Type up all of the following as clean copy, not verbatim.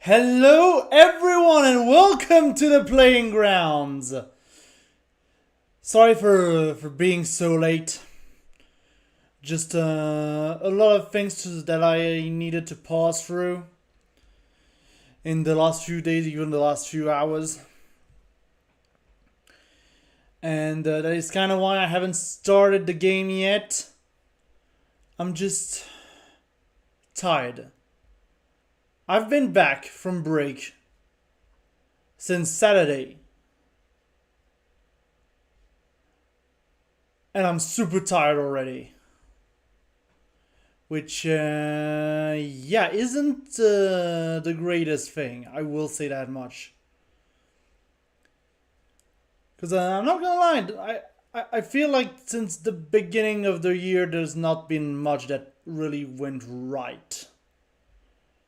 Hello everyone and welcome to the playing grounds. Sorry for being so late. Just a lot of things that I needed to pause through in the last few days, even the last few hours. And that is kind of why I haven't started the game yet. I'm just tired. I've been back from break since Saturday. And I'm super tired already. Which, yeah, isn't the greatest thing. I will say that much. Because I'm not gonna lie, I feel like since the beginning of the year, there's not been much that really went right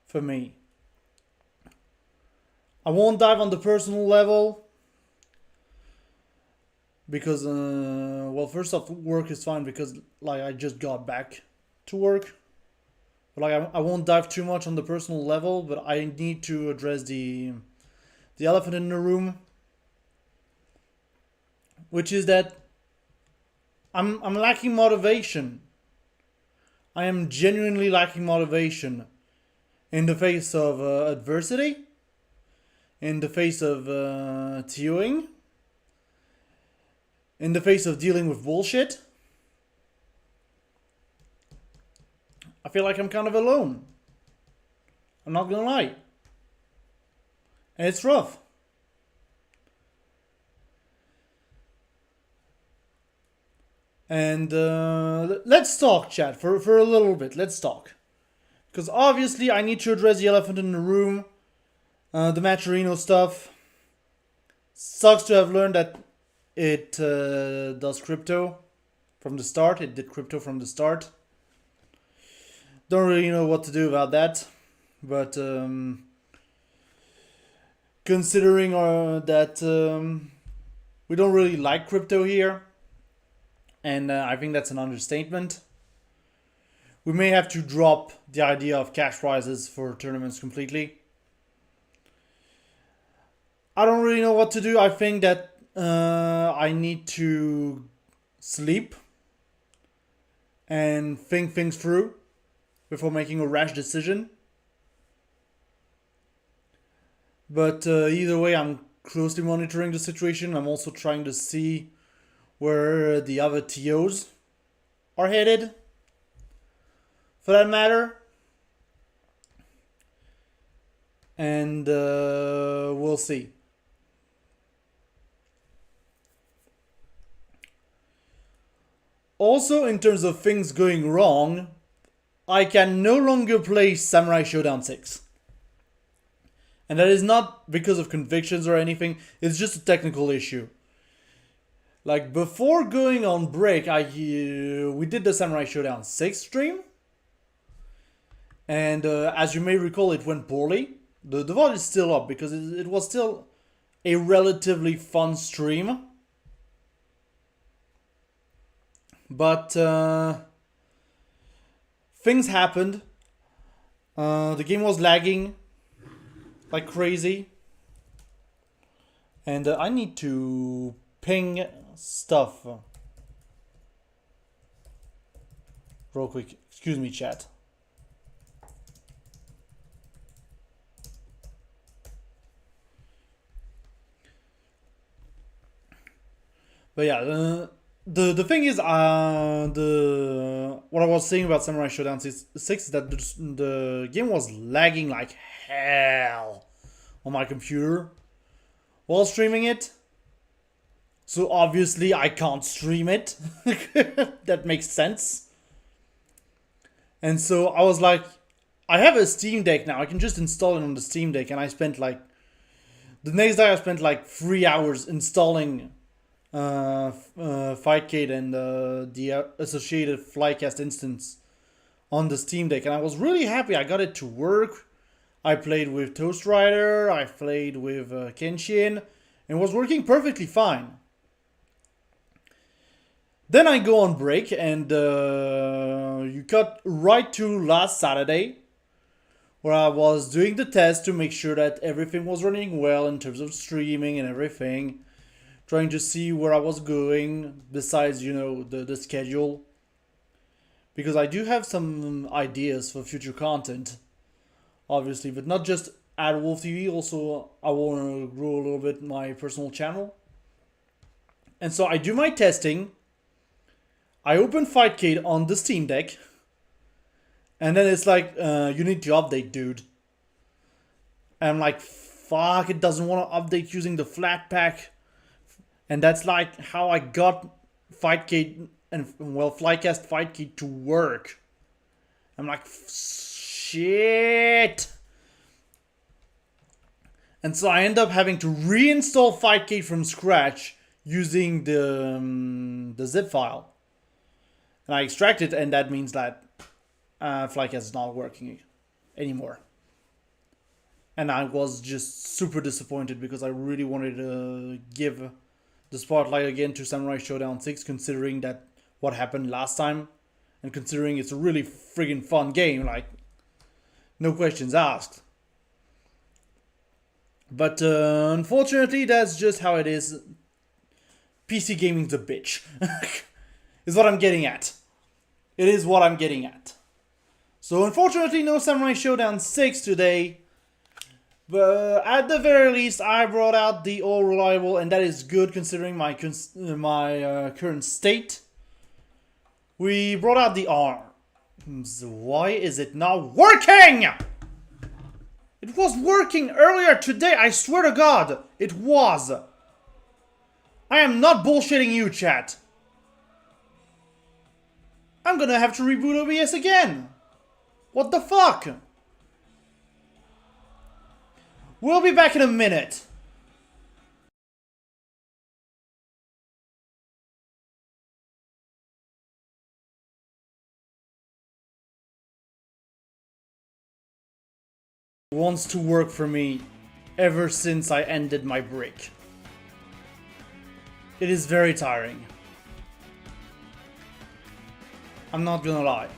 for me. I won't dive on the personal level because, well, first off, work is fine because, like, I just got back to work. But, like, I won't dive too much on the personal level, but I need to address the elephant in the room, which is that I'm lacking motivation. I am genuinely lacking motivation in the face of adversity, in the face of TOing, in the face of dealing with bullshit. I feel like I'm kind of alone. I'm not gonna lie. And it's rough. And let's talk, chat, for a little bit. Let's talk. Because obviously I need to address the elephant in the room. The Maturino stuff. Sucks to have learned that it does crypto from the start. It did crypto from the start. Don't really know what to do about that. But considering that we don't really like crypto here, and I think that's an understatement, we may have to drop the idea of cash prizes for tournaments completely. I don't really know what to do. I think that I need to sleep and think things through before making a rash decision. But either way, I'm closely monitoring the situation. I'm also trying to see where the other TOs are headed, for that matter. And we'll see. Also, in terms of things going wrong, I can no longer play Samurai Shodown 6. And that is not because of convictions or anything, it's just a technical issue. Like, before going on break, we did the Samurai Shodown 6 stream. And as you may recall, it went poorly. The VOD is still up because it was still a relatively fun stream. But things happened. The game was lagging like crazy. And I need to ping stuff real quick. Excuse me, chat. But yeah, the thing is, what I was saying about Samurai Shodown 6 is that the game was lagging like hell on my computer while streaming it. So obviously I can't stream it. That makes sense. And so I was like, I have a Steam Deck now. I can just install it on the Steam Deck. And I spent like, the next day I spent like 3 hours installing Fightcade and the associated Flycast instance on the Steam Deck, and I was really happy. I got it to work. I played with Toast Rider, I played with Kenshin, and it was working perfectly fine. Then I go on break, and you cut right to last Saturday, where I was doing the test to make sure that everything was running well in terms of streaming and everything. Trying to see where I was going besides, you know, the schedule. Because I do have some ideas for future content, obviously, but not just at WolfTV. Also, I want to grow a little bit my personal channel. And so I do my testing. I open Fightcade on the Steam Deck. And then it's like, you need to update, dude. And I'm like, fuck, it doesn't want to update using the Flatpak. And that's like how I got Fightcade and, well, Flycast Fightcade to work. I'm like, shit. And so I end up having to reinstall Fightcade from scratch using the zip file. And I extract it, and that means that Flycast is not working anymore. And I was just super disappointed because I really wanted to give the spotlight again to Samurai Showdown 6, considering that what happened last time, and considering it's a really friggin' fun game, like, no questions asked. But unfortunately, that's just how it is. PC gaming's a bitch. Is what I'm getting at. It is what I'm getting at. So unfortunately, no Samurai Showdown 6 today. But at the very least, I brought out the all reliable, and that is good considering my current state. We brought out the arms. Why is it not working? It was working earlier today, I swear to God. It was. I am not bullshitting you, chat. I'm gonna have to reboot OBS again. What the fuck? We'll be back in a minute. Wants to work for me ever since I ended my break. It is very tiring. I'm not gonna lie.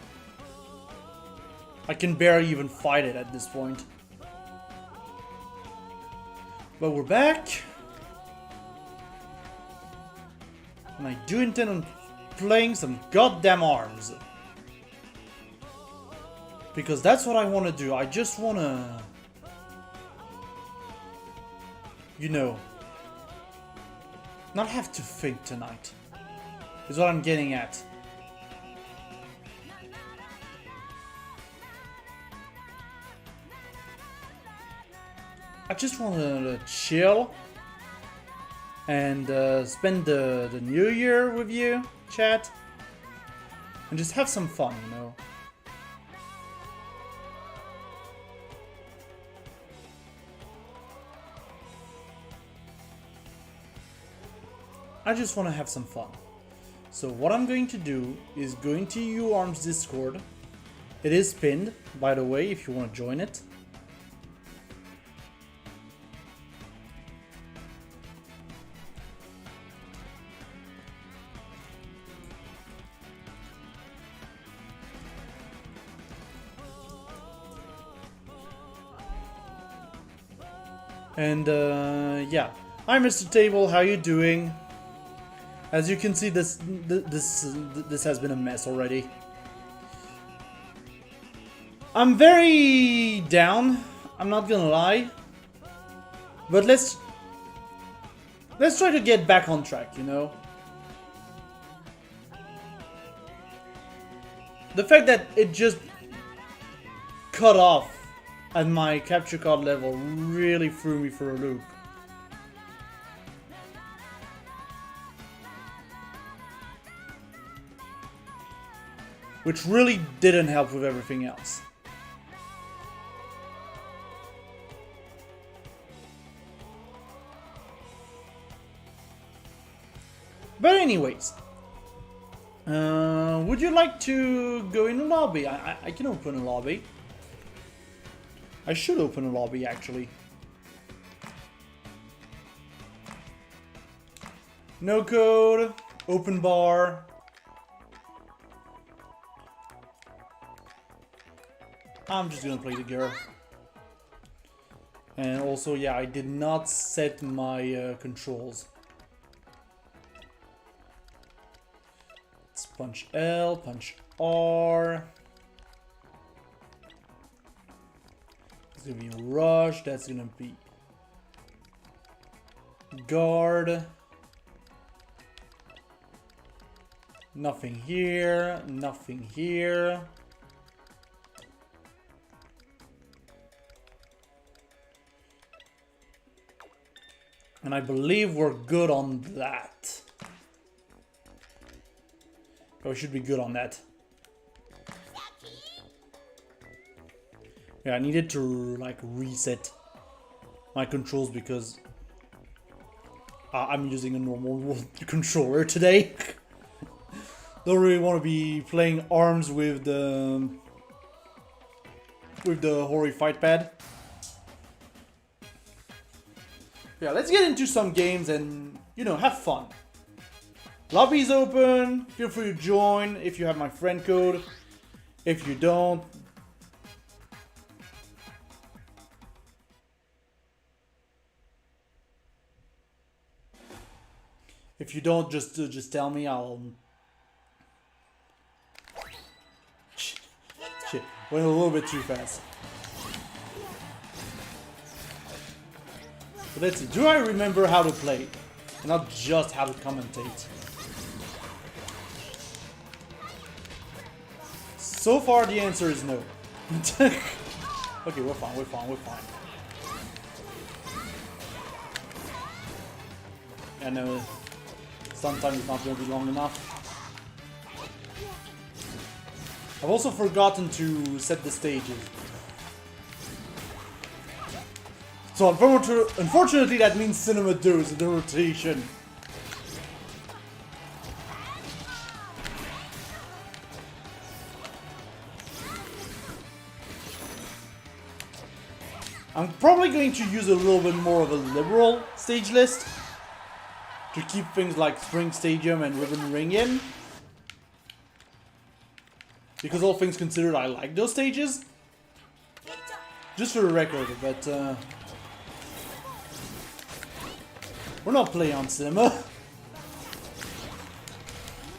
I can barely even fight it at this point. But we're back. And I do intend on playing some goddamn arms. Because that's what I want to do. I just want to, you know, not have to think tonight. Is what I'm getting at. I just want to chill and spend the new year with you, chat, and just have some fun, you know. I just want to have some fun. So what I'm going to do is go into UARM's Discord. It is pinned, by the way, if you want to join it. And yeah, hi Mr. Table, how you doing? As you can see, this has been a mess already. I'm very down, I'm not gonna lie. But let's try to get back on track, you know? The fact that it just cut off at my capture card level really threw me for a loop. Which really didn't help with everything else. But anyways, would you like to go in a lobby? I can open a lobby. I should open a lobby actually. No code, open bar. I'm just gonna play the girl. And also, yeah, I did not set my controls. Let's punch L, punch R. It's gonna be rush, that's gonna be guard. Nothing here, nothing here. And I believe we're good on that. Oh, we should be good on that. Yeah, I needed to like reset my controls because I'm using a normal controller today. Don't really want to be playing arms with the Hori fight pad. Yeah, let's get into some games and, you know, have fun. Lobby's open. Feel free to join if you have my friend code. If you don't, just tell me. I'll. Shit, went a little bit too fast. But let's see. Do I remember how to play? Not just how to commentate. So far, the answer is no. Okay, we're fine. We're fine. We're fine. I know. Sometimes it's not going to be long enough. I've also forgotten to set the stages. So unfortunately that means cinema does the rotation. I'm probably going to use a little bit more of a liberal stage list to keep things like Spring Stadium and Ribbon Ring in. Because all things considered, I like those stages. Just for the record, but we're not playing on cinema.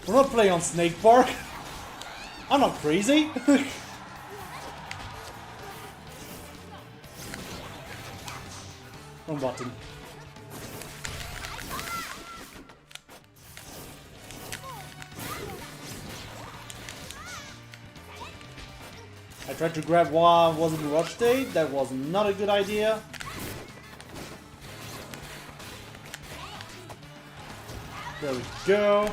We're not playing on Snake Park. I'm not crazy. Wrong button. I tried to grab while I was in rush state. That was not a good idea. There we go.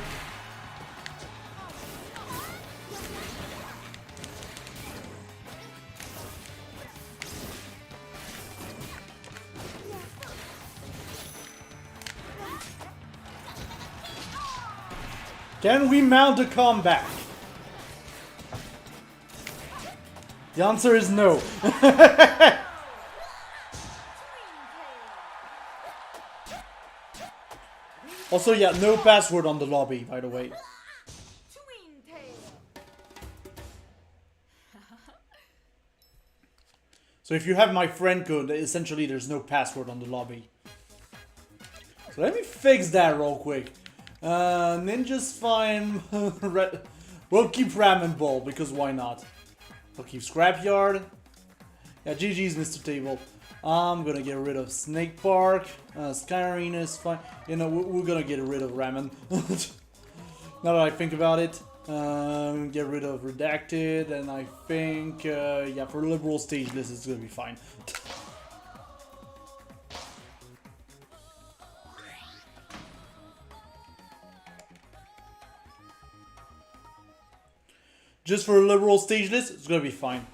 Can we mount a comeback? The answer is no. Also, yeah, no password on the lobby, by the way. So if you have my friend code, essentially there's no password on the lobby. So let me fix that real quick. Ninja's fine. We'll keep Ramen Ball, because why not? We'll keep Scrapyard. Yeah, GG's, Mr. Table. I'm gonna get rid of Snake Park. Sky Arena is fine. You know, we're gonna get rid of Ramen. Now that I think about it. Get rid of Redacted, and I think, yeah, for liberal stage list, it's gonna be fine. Just for a liberal stage list, it's gonna be fine.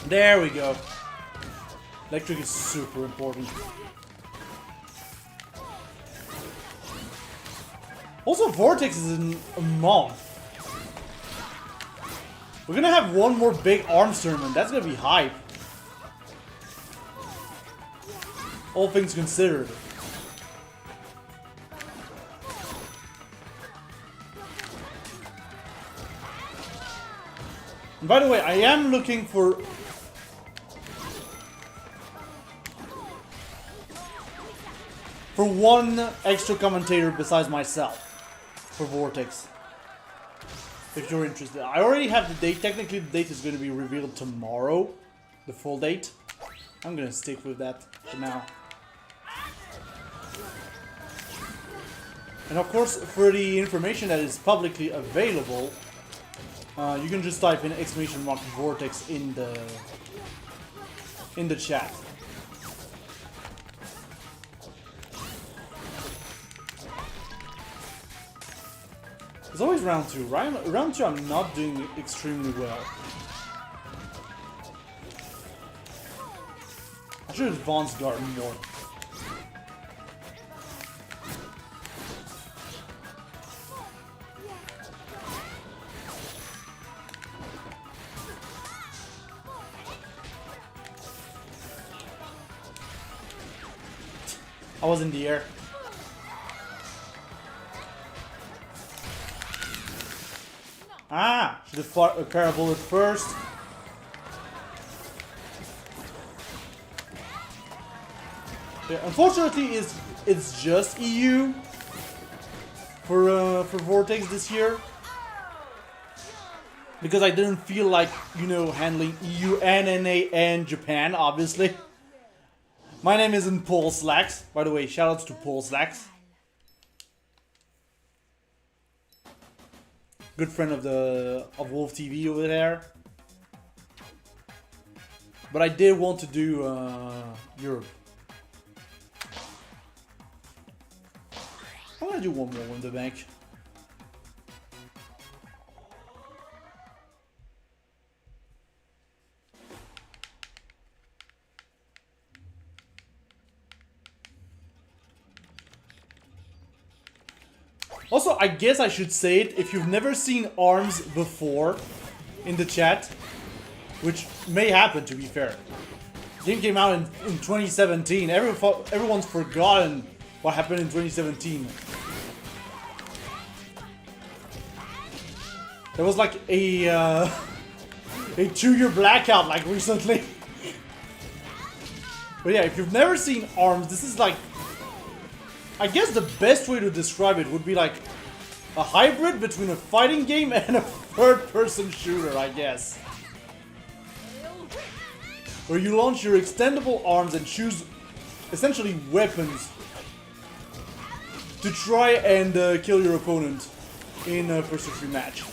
There we go. Electric is super important. Also, Vortex is in a month. We're gonna have one more big arms tournament. That's gonna be hype. All things considered. And by the way, I am looking for one extra commentator besides myself for Vortex. If you're interested. I already have the date. Technically the date is going to be revealed tomorrow. The full date. I'm going to stick with that for now. And of course, for the information that is publicly available, you can just type in !Vortex in the chat. It's always round 2. Round 2 I'm not doing extremely well. I should advance guard more. I was in the air. Ah! Should have fought a parabol at first. Yeah, unfortunately, it's just EU for Vortex this year. Because I didn't feel like, you know, handling EU and NA and Japan, obviously. My name isn't Paul Slacks. By the way, shoutouts to Paul Slacks. Good friend of WolfTV over there. But I did want to do Europe. I'm gonna do one more in the bank. Also, I guess I should say it, if you've never seen ARMS before in the chat, which may happen to be fair. The game came out in 2017, everyone's forgotten what happened in 2017. There was like a 2-year blackout like recently. But yeah, if you've never seen ARMS, this is like, I guess the best way to describe it would be like a hybrid between a fighting game and a third-person shooter, I guess. Where you launch your extendable arms and choose essentially weapons to try and kill your opponent in a first to three match.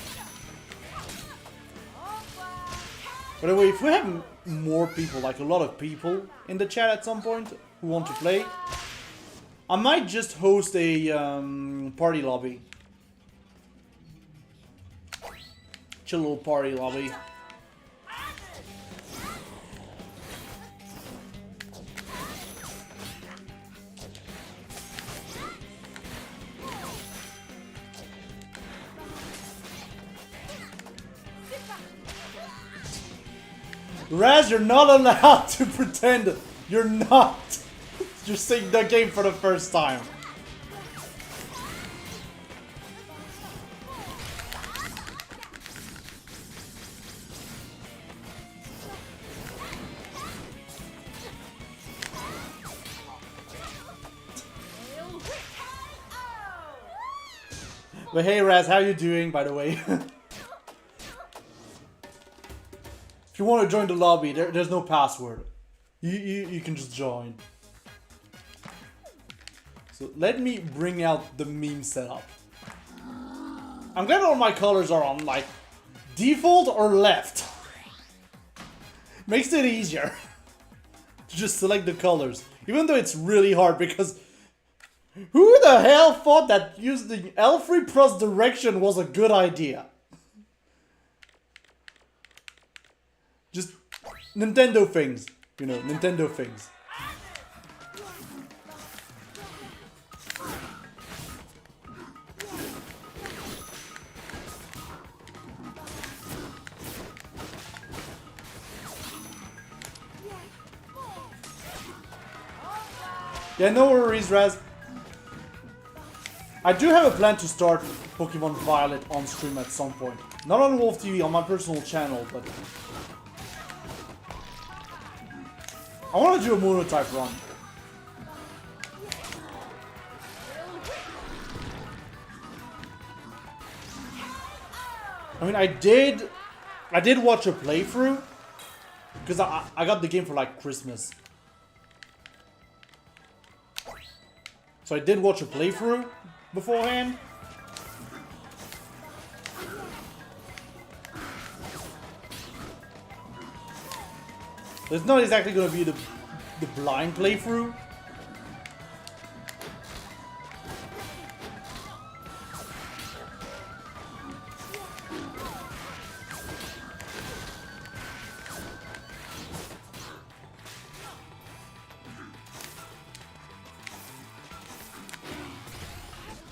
By the way, if we have more people, like a lot of people in the chat at some point who want to play, I might just host a party lobby. Chill little party lobby. Raz, you're not allowed to pretend you're not. You're seeing the game for the first time. But hey Raz, how you doing, by the way? If you want to join the lobby, there's no password. You can just join. So let me bring out the meme setup. I'm glad all my colors are on like default or left. Makes it easier to just select the colors. Even though it's really hard because who the hell thought that using L3 plus direction was a good idea? Just Nintendo things. you know, Nintendo things. Yeah, no worries, Raz. I do have a plan to start Pokemon Violet on stream at some point. Not on WolfTV, on my personal channel, but... I want to do a mono-type run. I mean, I did watch a playthrough, because I got the game for like Christmas. So I did watch a playthrough beforehand. It's not exactly going to be the blind playthrough.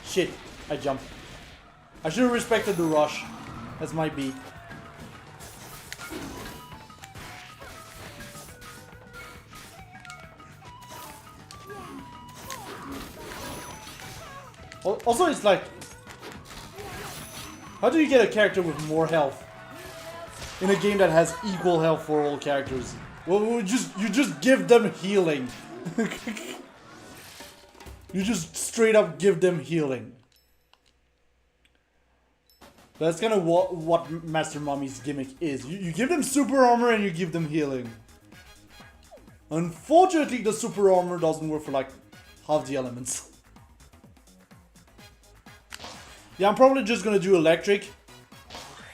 Shit, I jumped. I should have respected the rush. That's my B. Also, it's like, how do you get a character with more health in a game that has equal health for all characters? Well, you just give them healing. You just straight up give them healing. That's kind of what Master Mommy's gimmick is. You give them super armor and you give them healing. Unfortunately, the super armor doesn't work for like half the elements. Yeah, I'm probably just gonna do electric.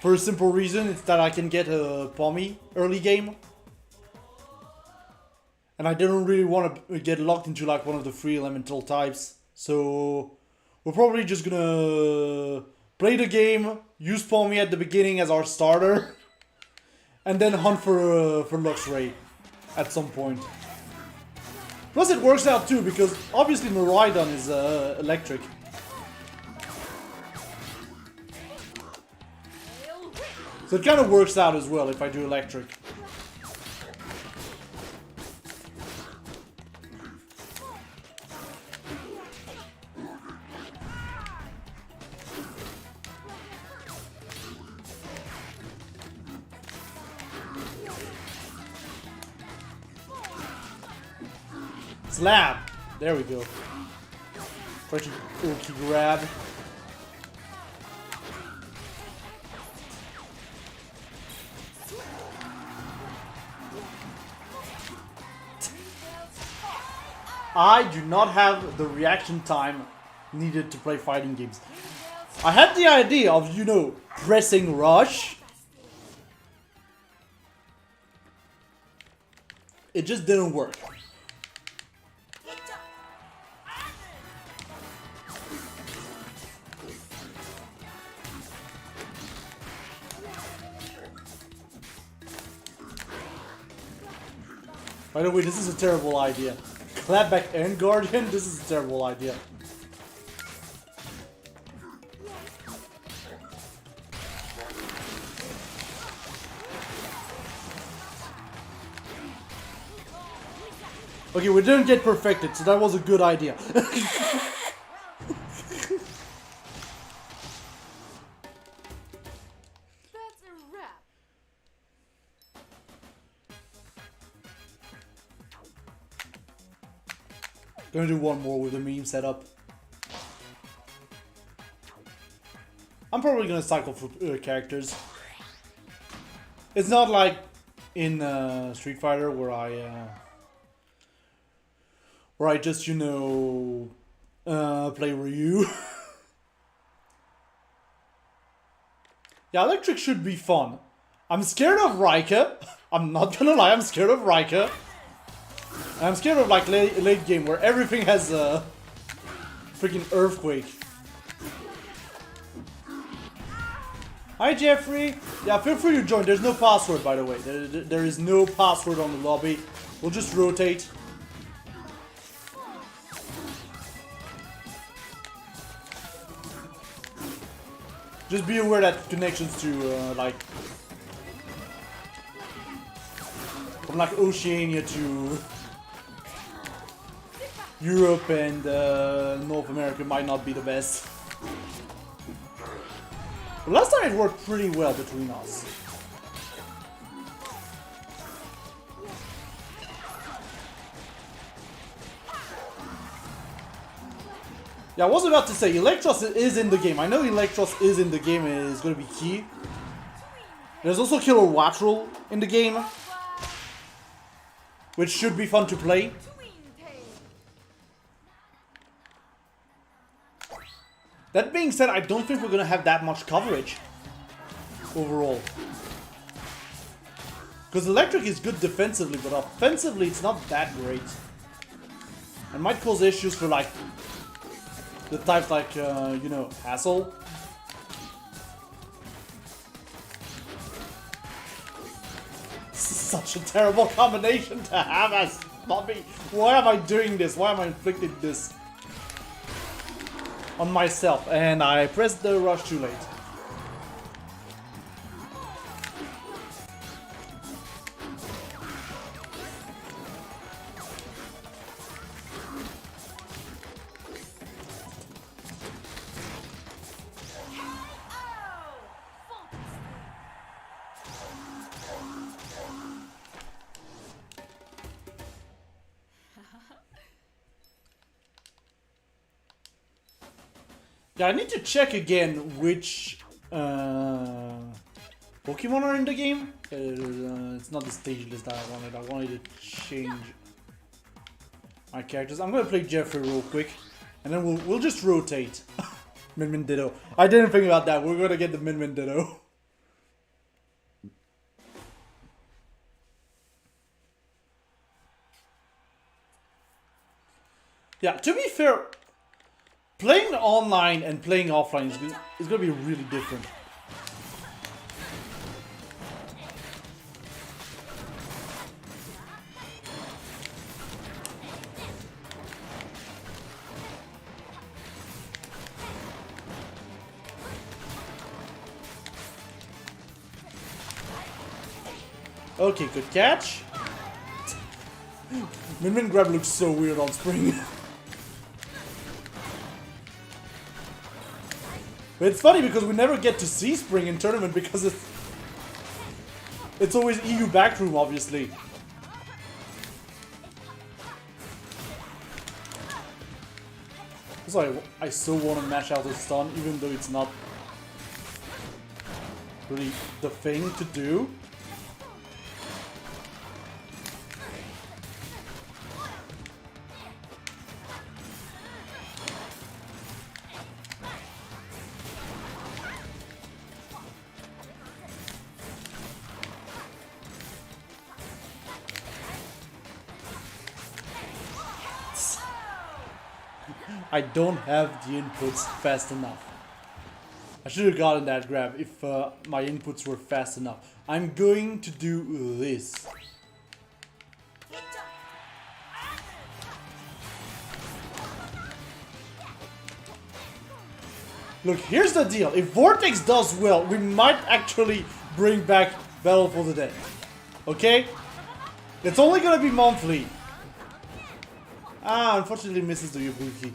For a simple reason, it's that I can get a Pommy early game. And I didn't really want to get locked into like one of the 3 elemental types. So we're probably just gonna play the game, use Pommy at the beginning as our starter, and then hunt for Luxray at some point. Plus it works out too, because obviously Miraidon is electric. So it kind of works out as well if I do electric. Slap! There we go. Try to Ulti grab. I do not have the reaction time needed to play fighting games. I had the idea of, you know, pressing rush. It just didn't work. By the way, this is a terrible idea. Clapback and Guardian? This is a terrible idea. Okay, we didn't get perfected, so that was a good idea. Gonna do one more with the meme setup. I'm probably gonna cycle through characters. It's not like in Street Fighter where I just, you know, play Ryu. Yeah, electric should be fun. I'm scared of Rika. I'm not gonna lie, I'm scared of Rika. I'm scared of like late game where everything has a freaking earthquake. Hi Jeffrey. Yeah, feel free to join. There's no password, by the way. There is no password on the lobby. We'll just rotate. Just be aware that connections to, like... From like Oceania to... Europe and North America might not be the best. But last time it worked pretty well between us. Yeah, I was about to say, Electros is in the game. I know Electros is in the game and is going to be key. There's also Killer Wattrel in the game, which should be fun to play. That being said, I don't think we're going to have that much coverage overall. Because Electric is good defensively, but offensively it's not that great. It might cause issues for like the type like, you know, Hassel. Such a terrible combination to have as Bobby. Why am I doing this? Why am I inflicting this on myself? And I pressed the rush too late. Yeah, I need to check again which Pokemon are in the game. It's not the stage list that I wanted. I wanted to change my characters. I'm gonna play Jeffrey real quick, and then we'll just rotate. Min Min Ditto. I didn't think about that. We're gonna get the Min Min Ditto. Yeah, to be fair, playing online and playing offline is going to be really different. Okay, good catch. Min Min grab looks so weird on Spring. But it's funny because we never get to see Spring in tournament because it's always EU backroom, obviously. So I so want to mash out the stun, even though it's not really the thing to do. I don't have the inputs fast enough. I should have gotten that grab if my inputs were fast enough. I'm going to do this. Look, here's the deal. If Vortex does well, we might actually bring back Battle for the Dead. Okay? It's only gonna be monthly. Ah, unfortunately misses the Yabuki.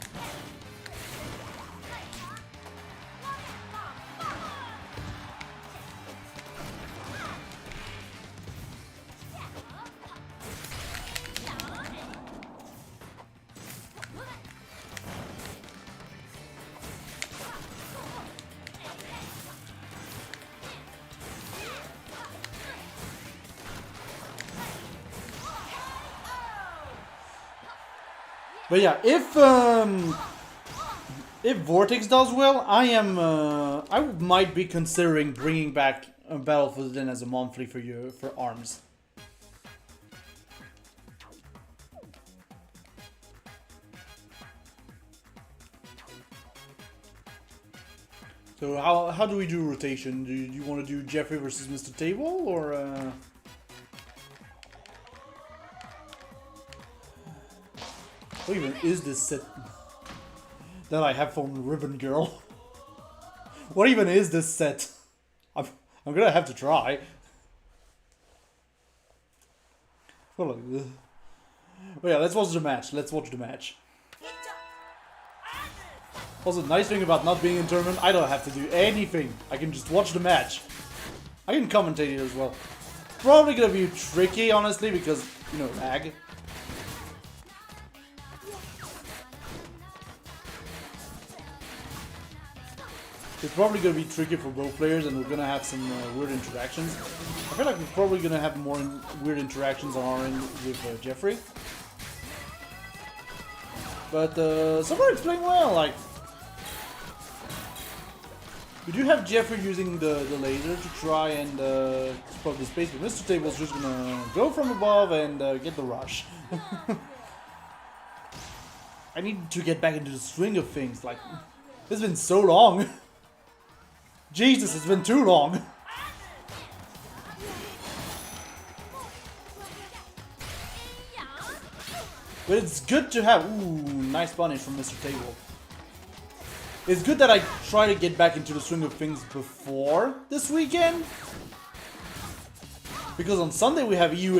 But yeah, if Vortex does well, I might be considering bringing back Battle for the Den as a monthly for ARMS. So how do we do rotation? Do you want to do Jeffrey versus Mr. Table or? What even is this set that I have from Ribbon Girl? What even is this set? I'm gonna have to try. Well, yeah, let's watch the match. Let's watch the match. Also, nice thing about not being in tournament, I don't have to do anything. I can just watch the match. I can commentate it as well. Probably gonna be tricky, honestly, because, you know, lag. It's probably gonna be tricky for both players, and we're gonna have some weird interactions. I feel like we're probably gonna have more weird interactions on our end with Jeffrey. But so far it's playing well. Like, we do have Jeffrey using the laser to try and spot the space, but Mr. Table's just gonna go from above and get the rush. I need to get back into the swing of things. Like, it's been so long. Jesus, it's been too long. But it's good to have... Ooh, nice punish from Mr. Table. It's good that I try to get back into the swing of things before this weekend. Because on Sunday we have EU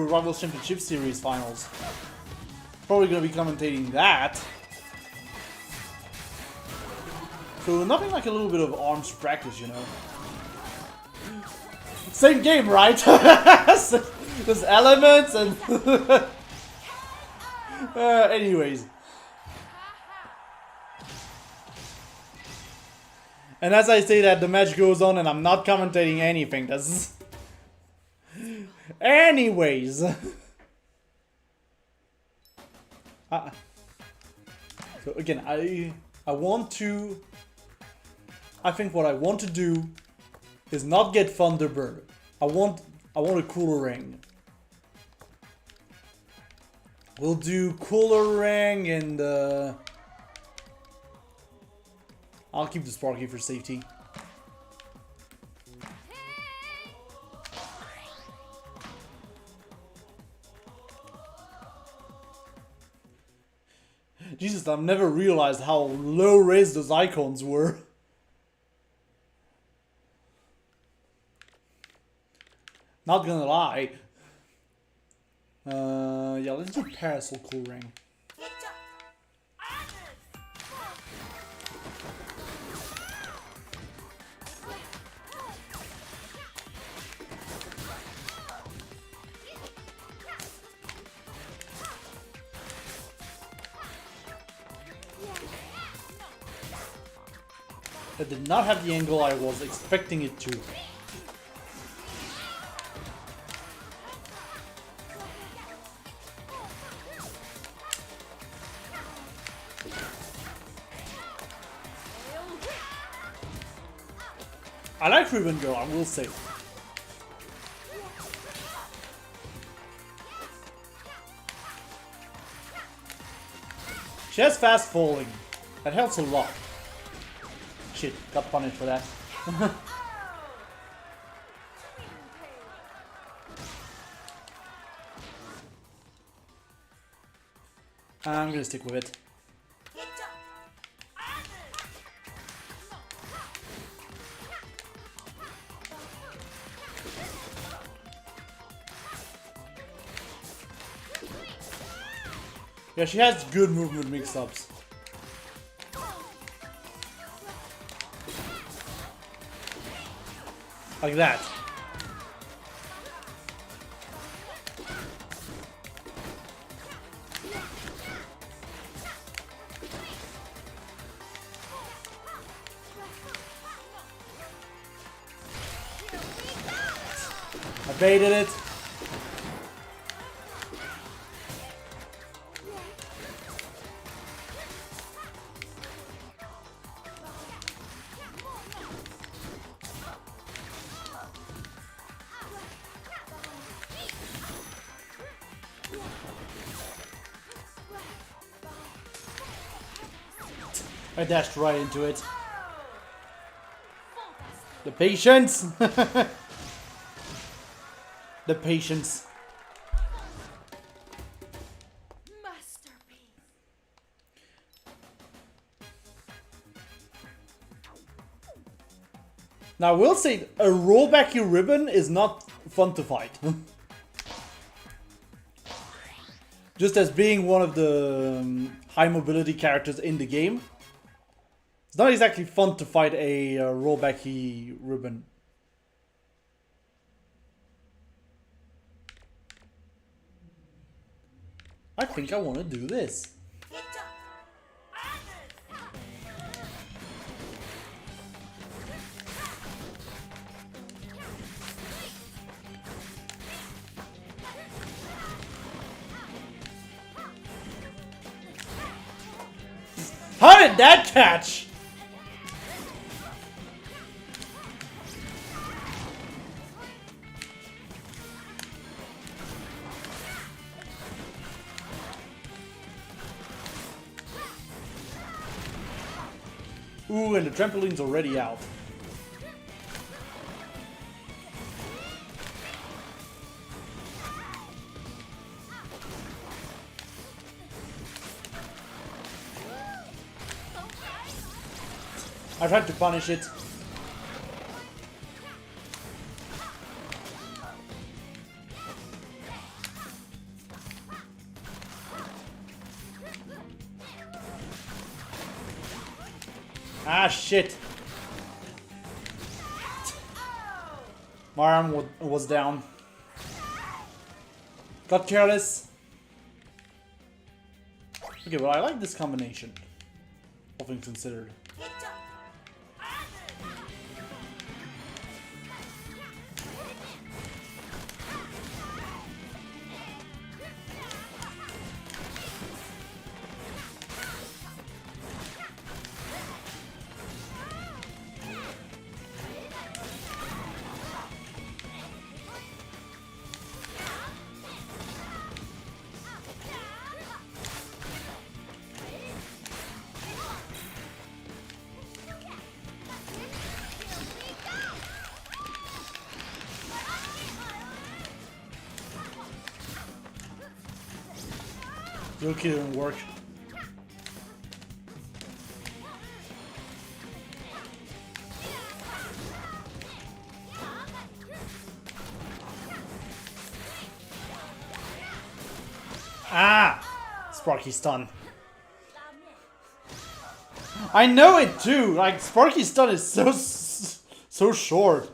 Rivals Championship Series finals. Probably gonna be commentating that. So nothing like a little bit of arms practice, you know. Same game, right? There's elements and... anyways. And as I say that, the match goes on and I'm not commentating anything. That's... Anyways. So again, I want to... I think what I want to do is not get Thunderbird. I want a cooler ring. We'll do cooler ring and I'll keep the Sparky for safety. Jesus, I've never realized how low raised those icons were. Not gonna lie. Yeah, let's do Parasol Cool Ring. That did not have the angle I was expecting it to. I like Ribbon Girl, I will say. She has fast falling. That helps a lot. Shit, got punished for that. I'm gonna stick with it. Yeah, she has good movement mix-ups. Like that. I baited it. I dashed right into it. The patience! The patience. Now, I will say a rollbacky ribbon is not fun to fight. Just as being one of the high mobility characters in the game, it's not exactly fun to fight a rollbacky ribbon. I think I want to do this. How did that catch? Ooh, and the trampoline's already out. I tried to punish it. Ah, shit. My arm was down. Got careless. Okay, well, I like this combination, all things considered. Okay, didn't work. Ah! Sparky stun. I know it too! Like, Sparky stun is so short.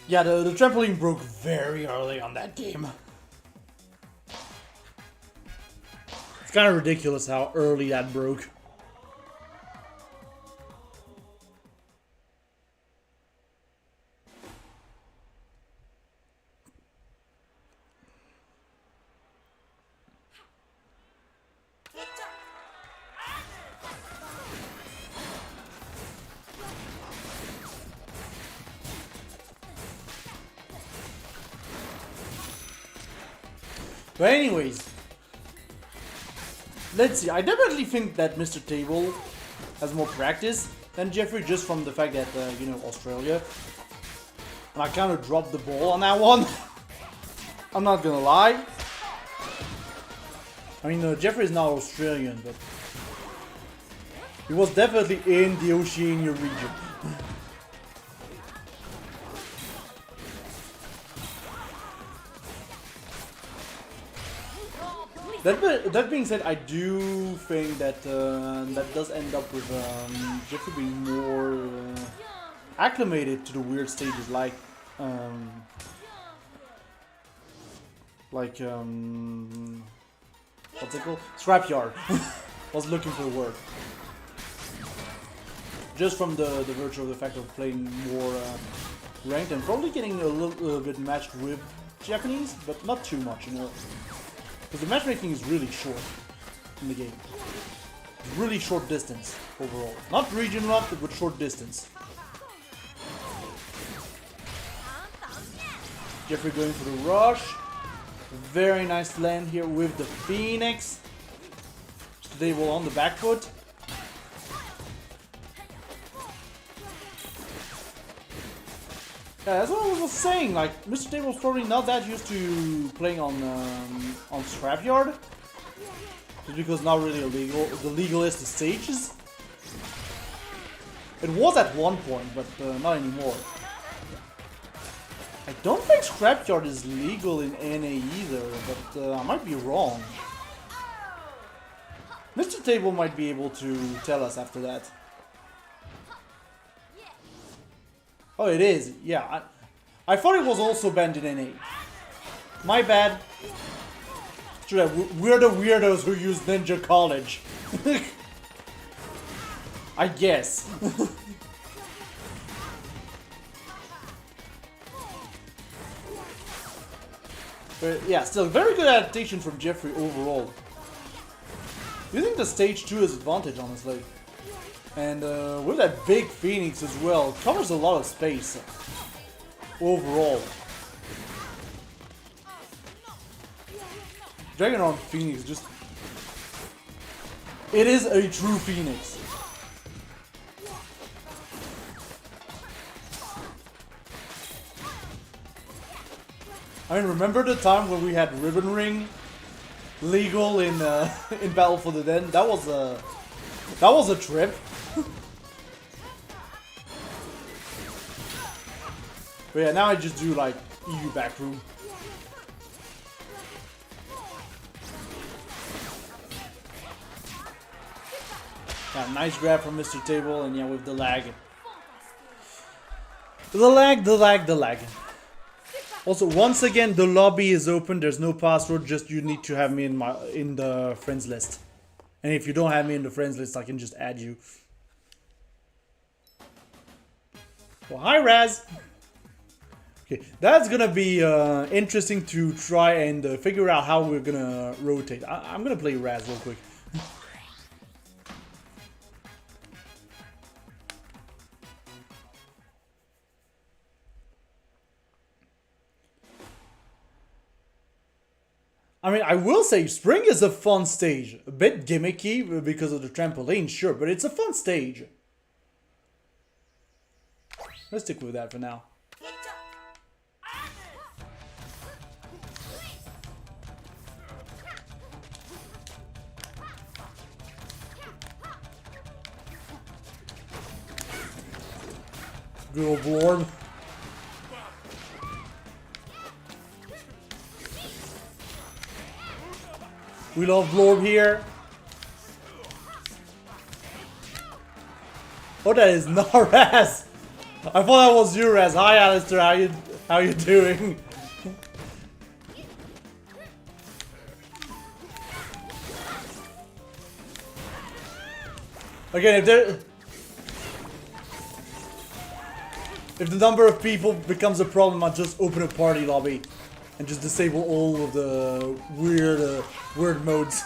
Yeah, the trampoline broke very early on that game. It's kind of ridiculous how early that broke. But anyways, let's see. I definitely think that Mr. Table has more practice than Jeffrey, just from the fact that, you know, Australia. And I kind of dropped the ball on that one. I'm not gonna lie. I mean, Jeffrey is not Australian, but he was definitely in the Oceania region. That being said, I do think that that does end up with Jeffrey being more acclimated to the weird stages, like what's it called? Scrapyard. Was looking for a word. Just from the virtue of the fact of playing more ranked and probably getting a little bit matched with Japanese, but not too much, you know. Because the matchmaking is really short in the game. Really short distance overall. Not region up, but short distance. Jeffrey going for the rush. Very nice land here with the Phoenix. Stable on the back foot. Yeah, that's what I was saying. Like, Mr. Table's probably not that used to playing on Scrapyard. Just because not really illegal. The legal is the stages. It was at one point, but not anymore. I don't think Scrapyard is legal in NA either, but I might be wrong. Mr. Table might be able to tell us after that. Oh, it is. Yeah, I thought it was also banned in NA. My bad. Sure, we're the weirdos who use Ninja College. I guess. But yeah, still very good adaptation from Jeffrey overall. I think the stage 2 is advantage, honestly. And with that big Phoenix as well, covers a lot of space overall. Dragon on Phoenix just... It is a true Phoenix. I mean, remember the time when we had Ribbon Ring legal in in Battle for the Dead? That was a trip. But yeah, now I just do like EU backroom. Yeah, nice grab from Mr. Table, and yeah, with the lag. The lag. Also, once again, the lobby is open. There's no password. Just you need to have me in the friends list. And if you don't have me in the friends list, I can just add you. Well, hi Raz. Okay, that's gonna be interesting to try and figure out how we're gonna rotate. I'm gonna play Raz real quick. I mean, I will say Spring is a fun stage. A bit gimmicky because of the trampoline, sure, but it's a fun stage. Let's stick with that for now. Good old Blorb. We love Blorb here. Oh, that is not Raz. I thought that was you, Raz. Hi, Alistair. How you doing? Again, if the number of people becomes a problem, I'll just open a party lobby and just disable all of the weird modes.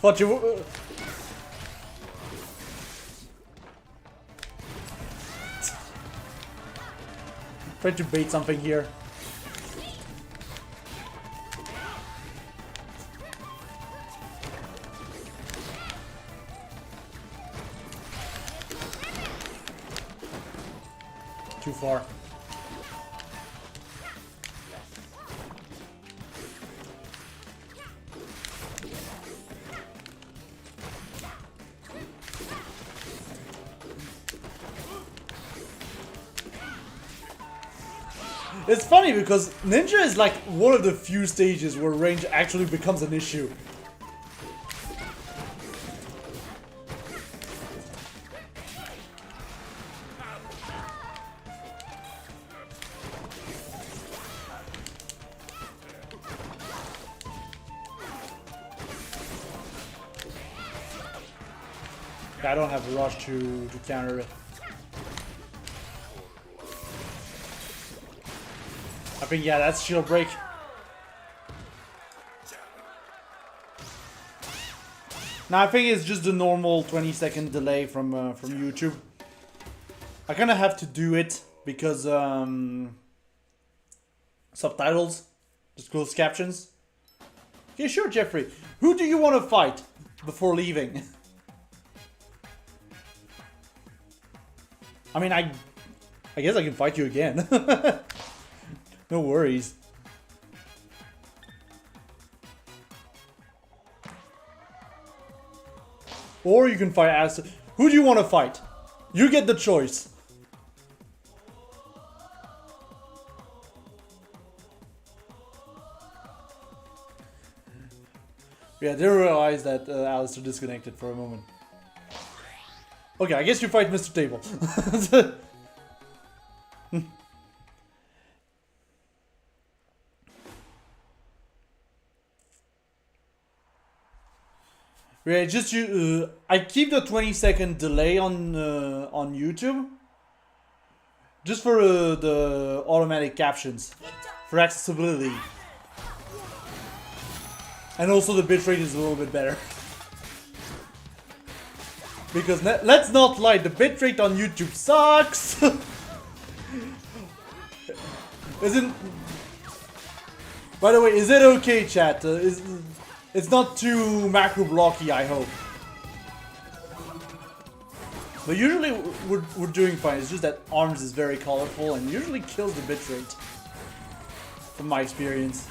Thought you... Try to bait something here. Too far. It's funny because Ninja is like one of the few stages where range actually becomes an issue. I don't have a rush to counter it. I think, yeah, that's shield break. Now I think it's just the normal 20-second delay from YouTube. I kind of have to do it because subtitles, just closed captions. Okay, sure, Jeffrey. Who do you want to fight before leaving? I mean, I guess I can fight you again. No worries. Or you can fight as... Who do you want to fight? You get the choice. Yeah, I didn't realize that Alistair disconnected for a moment. Okay, I guess you fight Mr. Table. Yeah, just you. I keep the 20-second delay on YouTube, just for the automatic captions, for accessibility, and also the bitrate is a little bit better. Because let's not lie, the bitrate on YouTube sucks. Isn't? By the way, is it okay, chat? It's not too macro blocky, I hope. But usually we're doing fine. It's just that ARMS is very colorful and usually kills the bitrate, from my experience.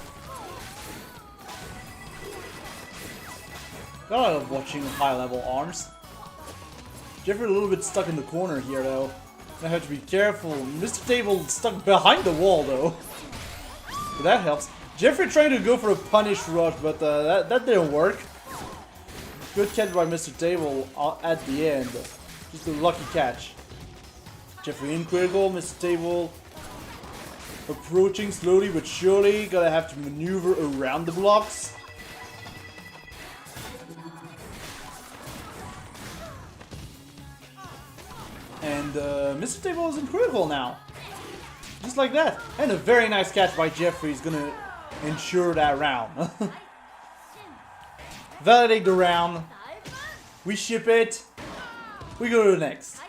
I love watching high-level ARMS. Jeffrey a little bit stuck in the corner here, though. I have to be careful. Mr. Table stuck behind the wall, though. But that helps. Jeffrey trying to go for a punish rush, but that didn't work. Good catch by Mr. Table at the end. Just a lucky catch. Jeffrey in critical, Mr. Table approaching slowly but surely. Gonna have to maneuver around the blocks. And Mr. Table is in critical now. Just like that. And a very nice catch by Jeffrey is gonna ensure that round. Validate the round. We ship it. We go to the next.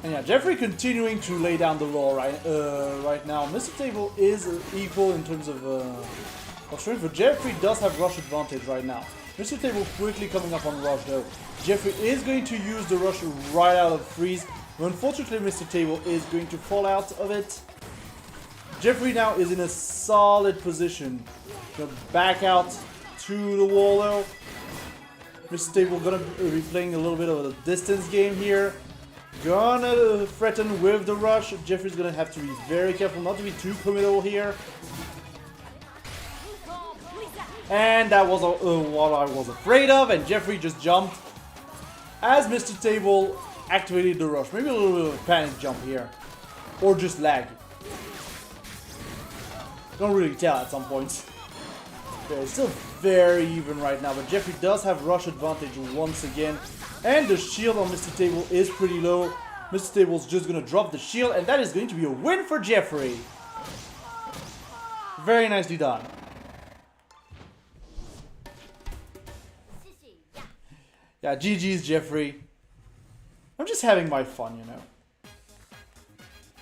And yeah, Jeffrey continuing to lay down the law right now. Mr. Table is equal in terms of strength, but Jeffrey does have rush advantage right now. Mr. Table quickly coming up on rush though. Jeffrey is going to use the rush right out of freeze. But unfortunately, Mr. Table is going to fall out of it. Jeffrey now is in a solid position. Gonna back out to the wall though. Mr. Table gonna be playing a little bit of a distance game here. Gonna threaten with the rush. Jeffrey's gonna have to be very careful not to be too committal here. And that was what I was afraid of, and Jeffrey just jumped as Mr. Table activated the rush. Maybe a little bit of a panic jump here. Or just lag. Don't really tell at some points. Okay, it's still very even right now, but Jeffrey does have rush advantage once again. And the shield on Mr. Table is pretty low. Mr. Table's just gonna drop the shield, and that is going to be a win for Jeffrey. Very nicely done. Yeah, GG's Jeffrey. I'm just having my fun, you know.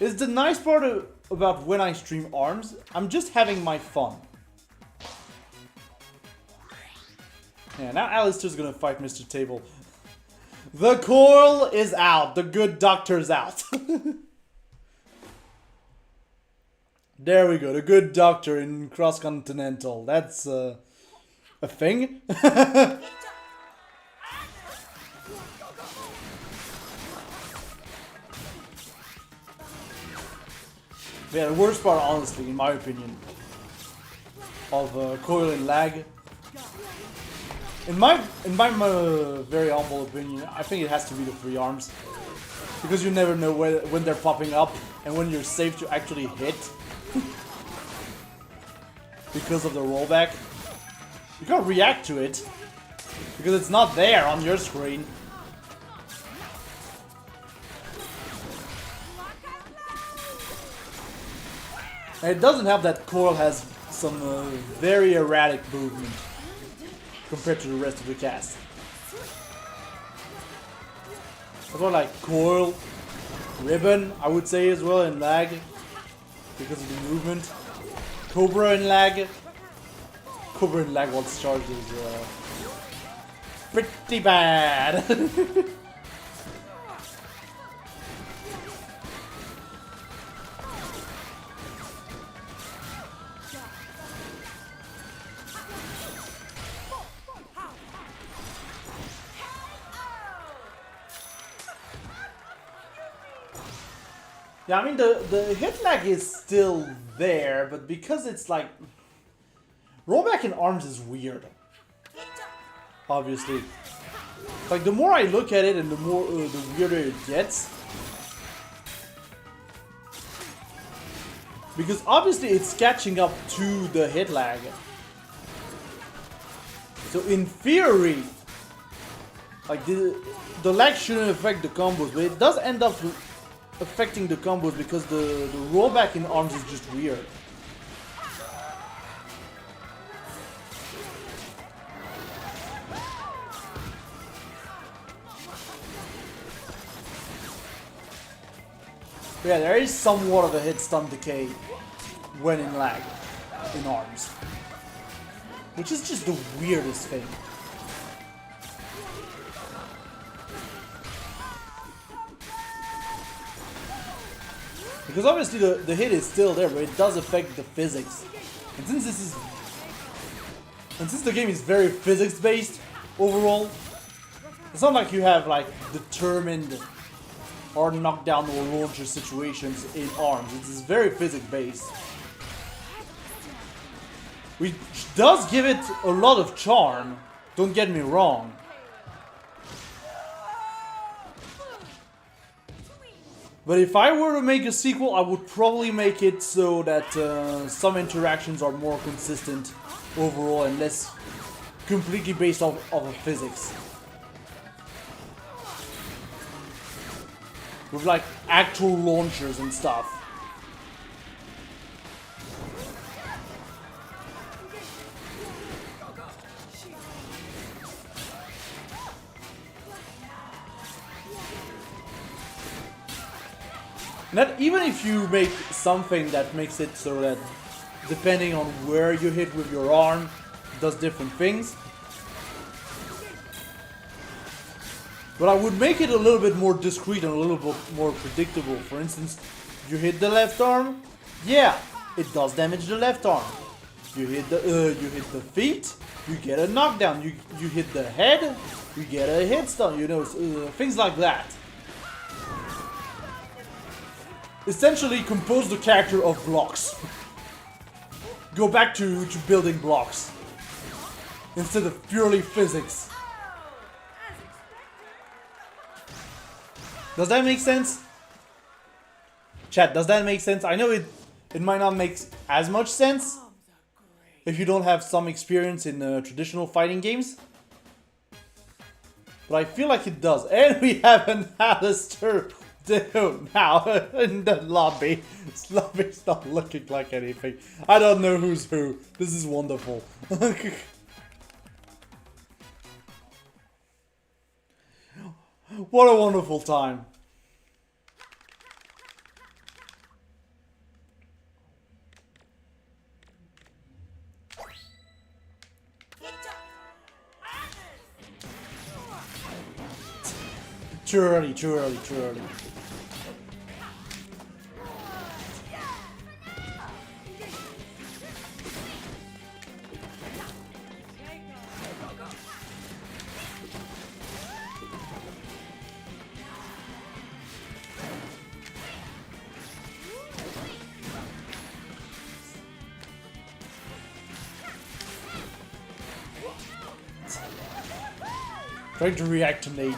It's the nice part about when I stream ARMS. I'm just having my fun. Yeah, now Alistair's gonna fight Mr. Table. The coil is out. The good doctor's out. There we go. The good doctor in cross-continental. That's a thing. Yeah, the worst part, honestly, in my opinion, of coil and lag. In my very humble opinion, I think it has to be the free arms, because you never know when they're popping up and when you're safe to actually hit because of the rollback. You can't react to it, Because it's not there on your screen. And it doesn't help that Coil has some very erratic movement compared to the rest of the cast. That's why like Coil, Ribbon, I would say as well, and Lag, because of the movement. Cobra and Lag. Cobra and Lag once charged is pretty bad. Yeah, I mean the hit lag is still there, but because it's like rollback in arms is weird. Obviously, like the more I look at it, and the more the weirder it gets. Because obviously it's catching up to the hit lag. So in theory, like the lag shouldn't affect the combos, but it does end up affecting the combos because the rollback in arms is just weird. But yeah, there is somewhat of a hit stun decay when in lag in arms, which is just the weirdest thing. Because obviously the hit is still there, but it does affect the physics. And since the game is very physics based overall, it's not like you have like determined or knockdown or launcher situations in arms. It's very physics based, which does give it a lot of charm. Don't get me wrong. But if I were to make a sequel, I would probably make it so that some interactions are more consistent overall and less completely based off of physics. With like actual launchers and stuff. Not even if you make something that makes it so that depending on where you hit with your arm, it does different things. But I would make it a little bit more discreet and a little bit more predictable. For instance, you hit the left arm, yeah, it does damage the left arm. You hit the feet, you get a knockdown. You hit the head, you get a hit stun. You know, things like that. Essentially compose the character of blocks. Go back to building blocks instead of purely physics. Does that make sense? Chat, does that make sense? I know it might not make as much sense if you don't have some experience in traditional fighting games. But I feel like it does. And we have an Alistair down now in the lobby. This lobby's not looking like anything. I don't know who's who. This is wonderful. What a wonderful time. Too early, too early, too early. Trying to react to Nate.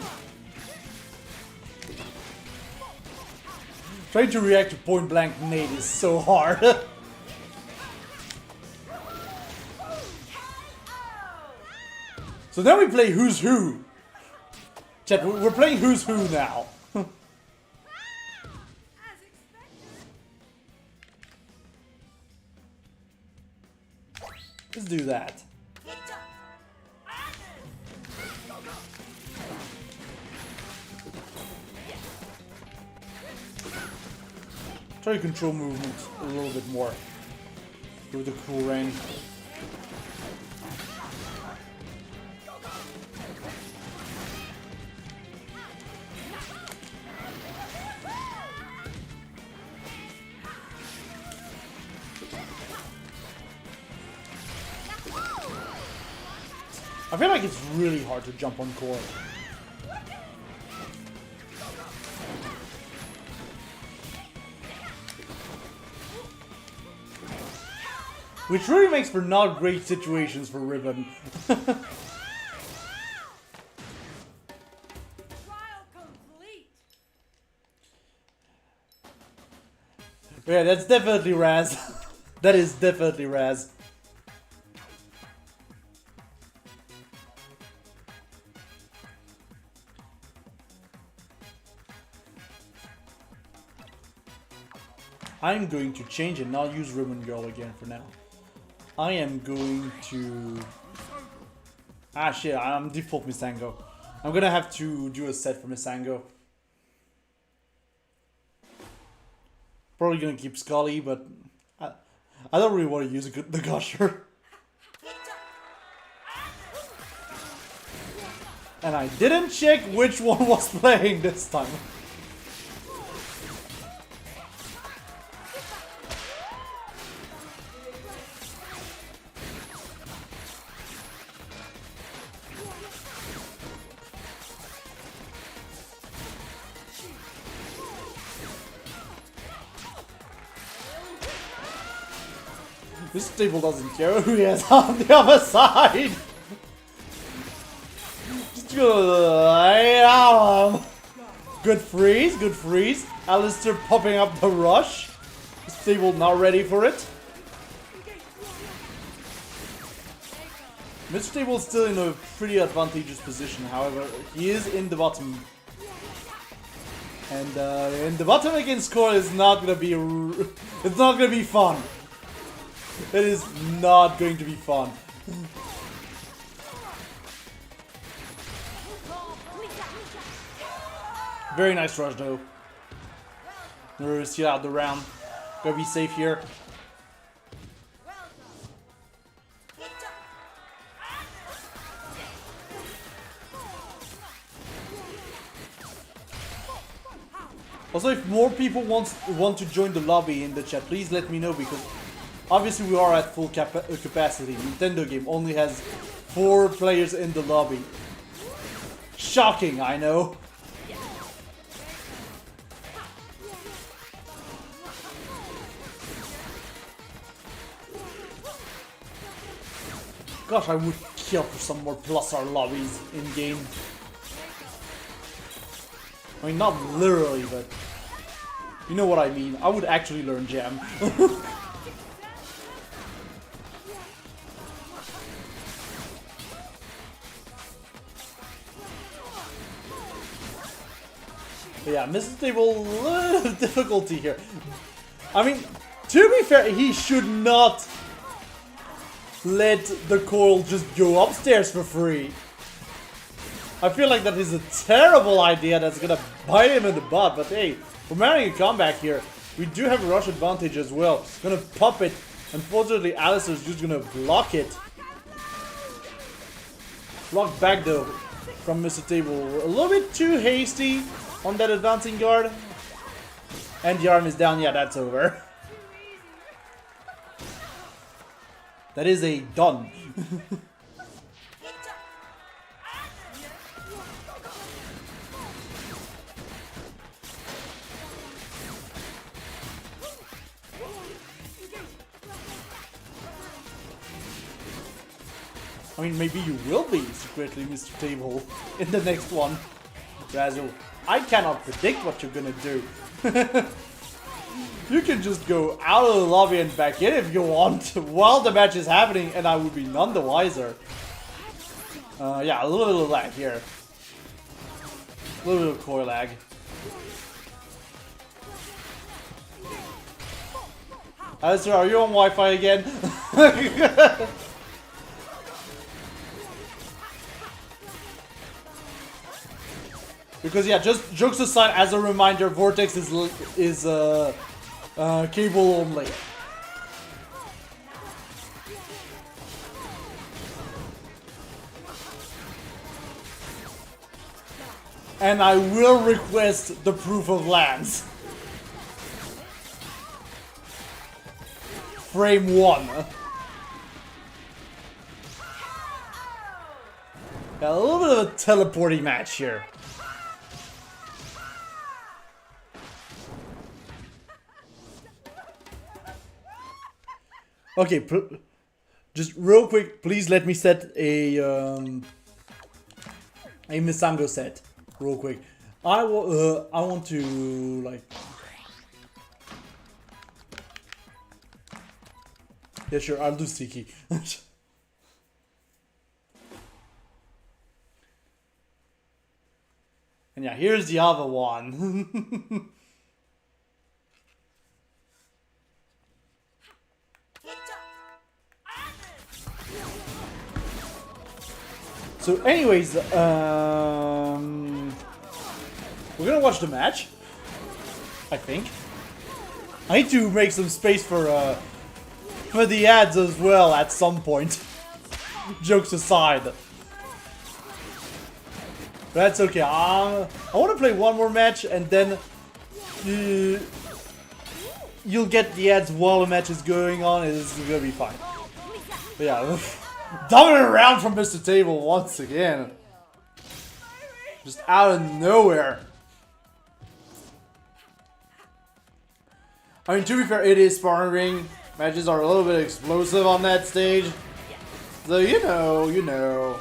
Trying to react to point blank Nate is so hard. So So now we play Who's Who. Chat, we're playing Who's Who now. Let's do that. Try to control movement a little bit more with the cool rain. I feel like it's really hard to jump on core. Which really makes for not great situations for Ribbon. Yeah, that's definitely Raz. That is definitely Raz. I'm going to change and not use Ribbon Girl again for now. I am going to... Ah shit, I'm default Missango. I'm gonna have to do a set for Missango. Probably gonna keep Scully, but I don't really want to use the Gusher. And I didn't check which one was playing this time. This table doesn't care who he has on the other side. Just go lay out. Good freeze, good freeze. Alistair popping up the rush. This table not ready for it. Mr. Table's still in a pretty advantageous position, however, he is in the bottom. And in the bottom against core is not gonna be it's not gonna be fun. It is not going to be fun. Very nice rush though. We're still out the round. Gotta be safe here. Also, if more people want to join the lobby in the chat, please let me know, because obviously we are at full capacity. Nintendo game only has 4 players in the lobby. Shocking, I know. Gosh, I would kill for some more plus R lobbies in game. I mean, not literally, but you know what I mean. I would actually learn Jam. Yeah, Mrs. Table, a little difficulty here. I mean, to be fair, he should not let the coral just go upstairs for free. I feel like that is a terrible idea that's gonna bite him in the butt, but hey, we're managing a comeback here. We do have a rush advantage as well. Gonna pop it. Unfortunately, Alistair's just gonna block it. Block back though from Mr. Table. A little bit too hasty on that advancing guard. And the arm is down. Yeah, that's over. That is a done. I mean, maybe you will be secretly Mr. Table in the next one. Razzle, I cannot predict what you're gonna do. You can just go out of the lobby and back in if you want while the match is happening, and I would be none the wiser. Yeah, a little bit of lag here. A little bit of core lag. Alistair, are you on Wi-Fi again? Because yeah, just jokes aside, as a reminder, Vortex is cable only. And I will request the proof of lands. Frame 1. Got a little bit of a teleporting match here. Okay, just real quick, please let me set a Misango set, real quick. I want to like. Yeah, sure, I'll do Sticky. And yeah, here's the other one. So anyways, we're gonna watch the match, I think. I need to make some space for the ads as well at some point. Jokes aside. That's okay. I want to play one more match and then you'll get the ads while the match is going on. It's gonna be fine. But yeah, dumbing around from Mr. Table once again. Just out of nowhere. I mean, to be fair, it is sparring. Matches are a little bit explosive on that stage. So, you know.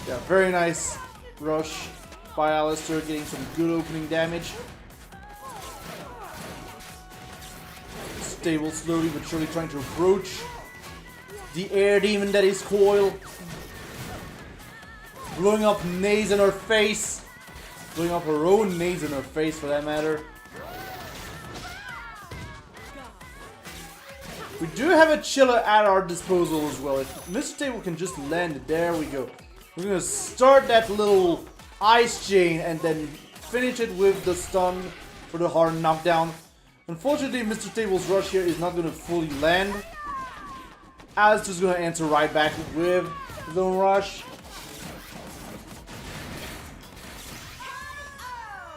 Yeah, very nice rush by Alistair, getting some good opening damage. Stable slowly but surely trying to approach the air demon that is Coil. Blowing up nades in her face. Blowing up her own nades in her face for that matter. We do have a chiller at our disposal as well. If Mr. Table can just land it, there we go. We're gonna start that little ice chain and then finish it with the stun for the hard knockdown. Unfortunately, Mr. Table's rush here is not gonna fully land. Alistair's gonna answer right back with his own rush.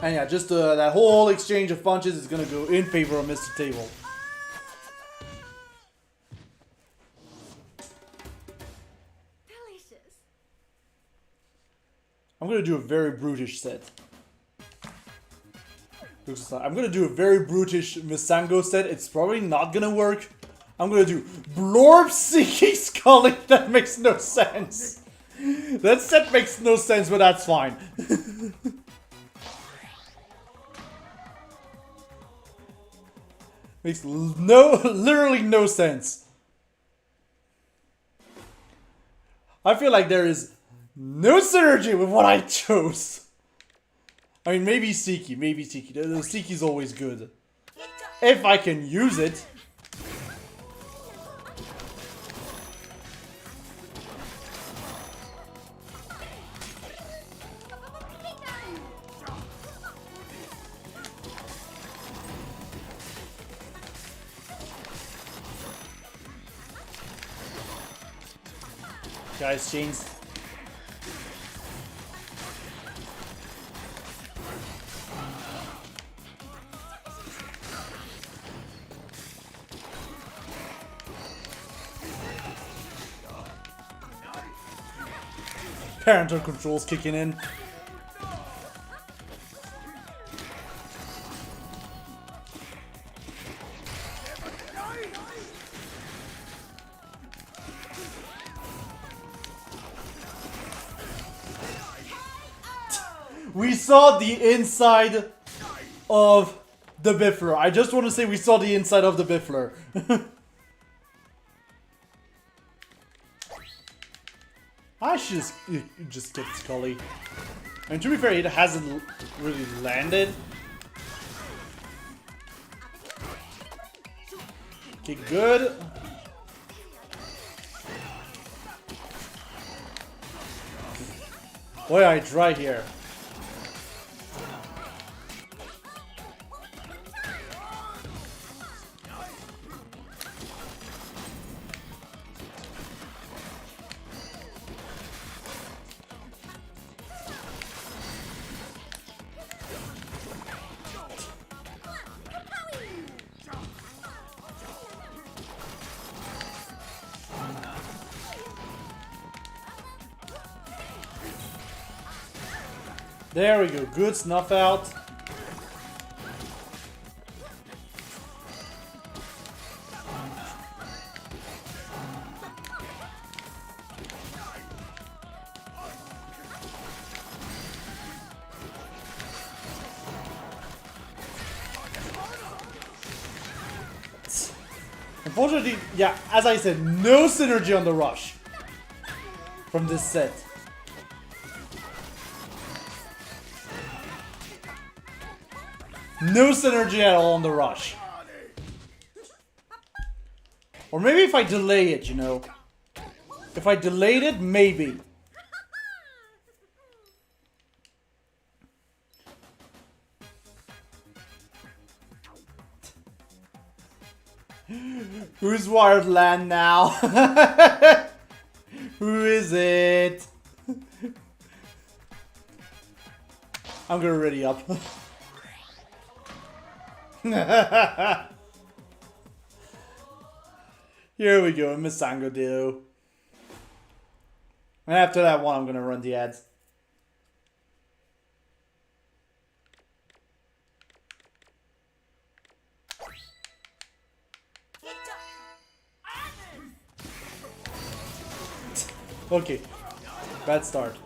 And yeah, just that whole exchange of punches is gonna go in favor of Mr. Table. I'm gonna do a very brutish set. I'm gonna do a very brutish Misango set. It's probably not gonna work. I'm gonna do Blorb Seeking Sculling. That makes no sense. That set makes no sense, but that's fine. Makes literally no sense. I feel like there is no synergy with what I chose. I mean, maybe Seiki, The Seiki's always good. If I can use it. Guys, chains. Parental controls kicking in. We saw the inside of the Biffler. I just want to say we saw the inside of the Biffler. I should just get Scully. And to be fair, it hasn't really landed. Okay, good. Boy, I try here. There we go, good snuff out. Unfortunately, yeah, as I said, no synergy on the rush from this set. No synergy at all on the rush. Or maybe if I delay it, you know. If I delayed it, maybe. Who's wired land now? Who is it? I'm gonna ready up. Here we go, Misango Ditto. And after that one, I'm gonna run the ads. Okay, bad start.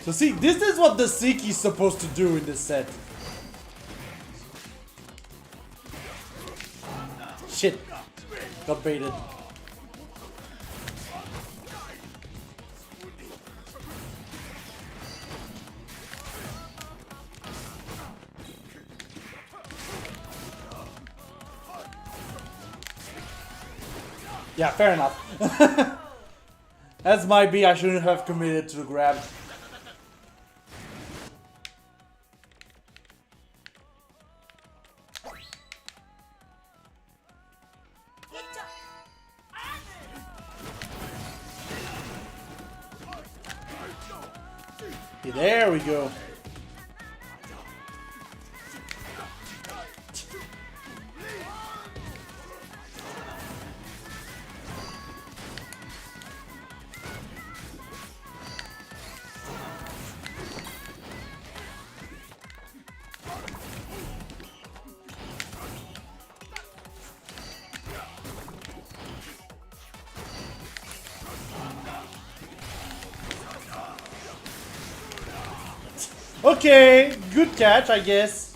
So see, this is what the Seiki is supposed to do in this set. Shit. Got baited. Yeah, fair enough. As might be, I shouldn't have committed to the grab. Okay, there we go. Okay, good catch, I guess.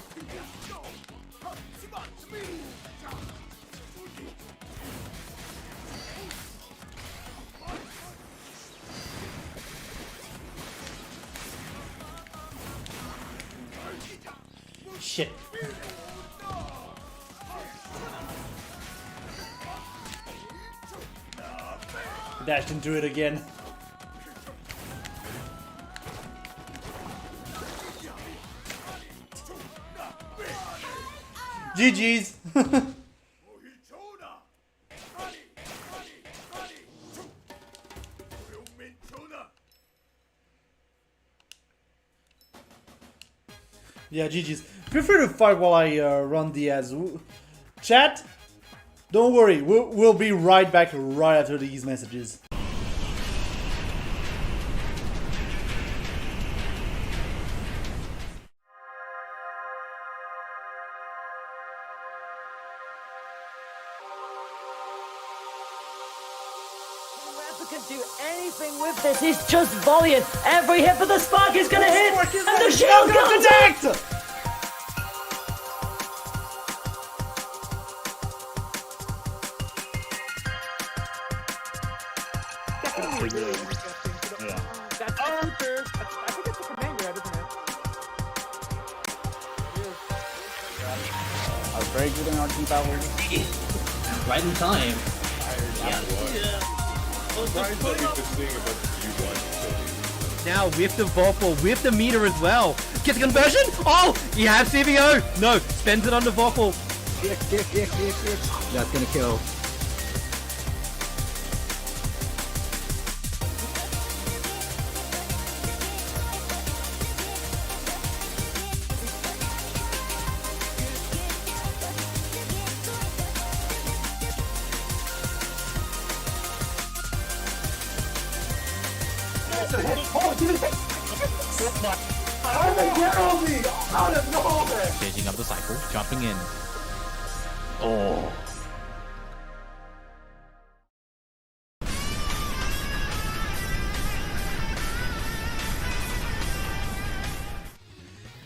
Shit. Dashed into it again. GG's. Yeah, GG's. Feel free to fight while I run the ads. Chat, don't worry. We'll be right back right after these messages. Can do anything with this. He's just volleying. Every hit for the spark is gonna hit, and the shield goes connect. Yeah. That's Arthur. I think it's a commander, isn't it? I was very good in our team battle. Right in time. Now with the Vortex, with the meter as well. Gets a conversion? Oh! You have CVO! No, spends it on the Vortex. That's gonna kill. Changing up the cycle, jumping in. Oh.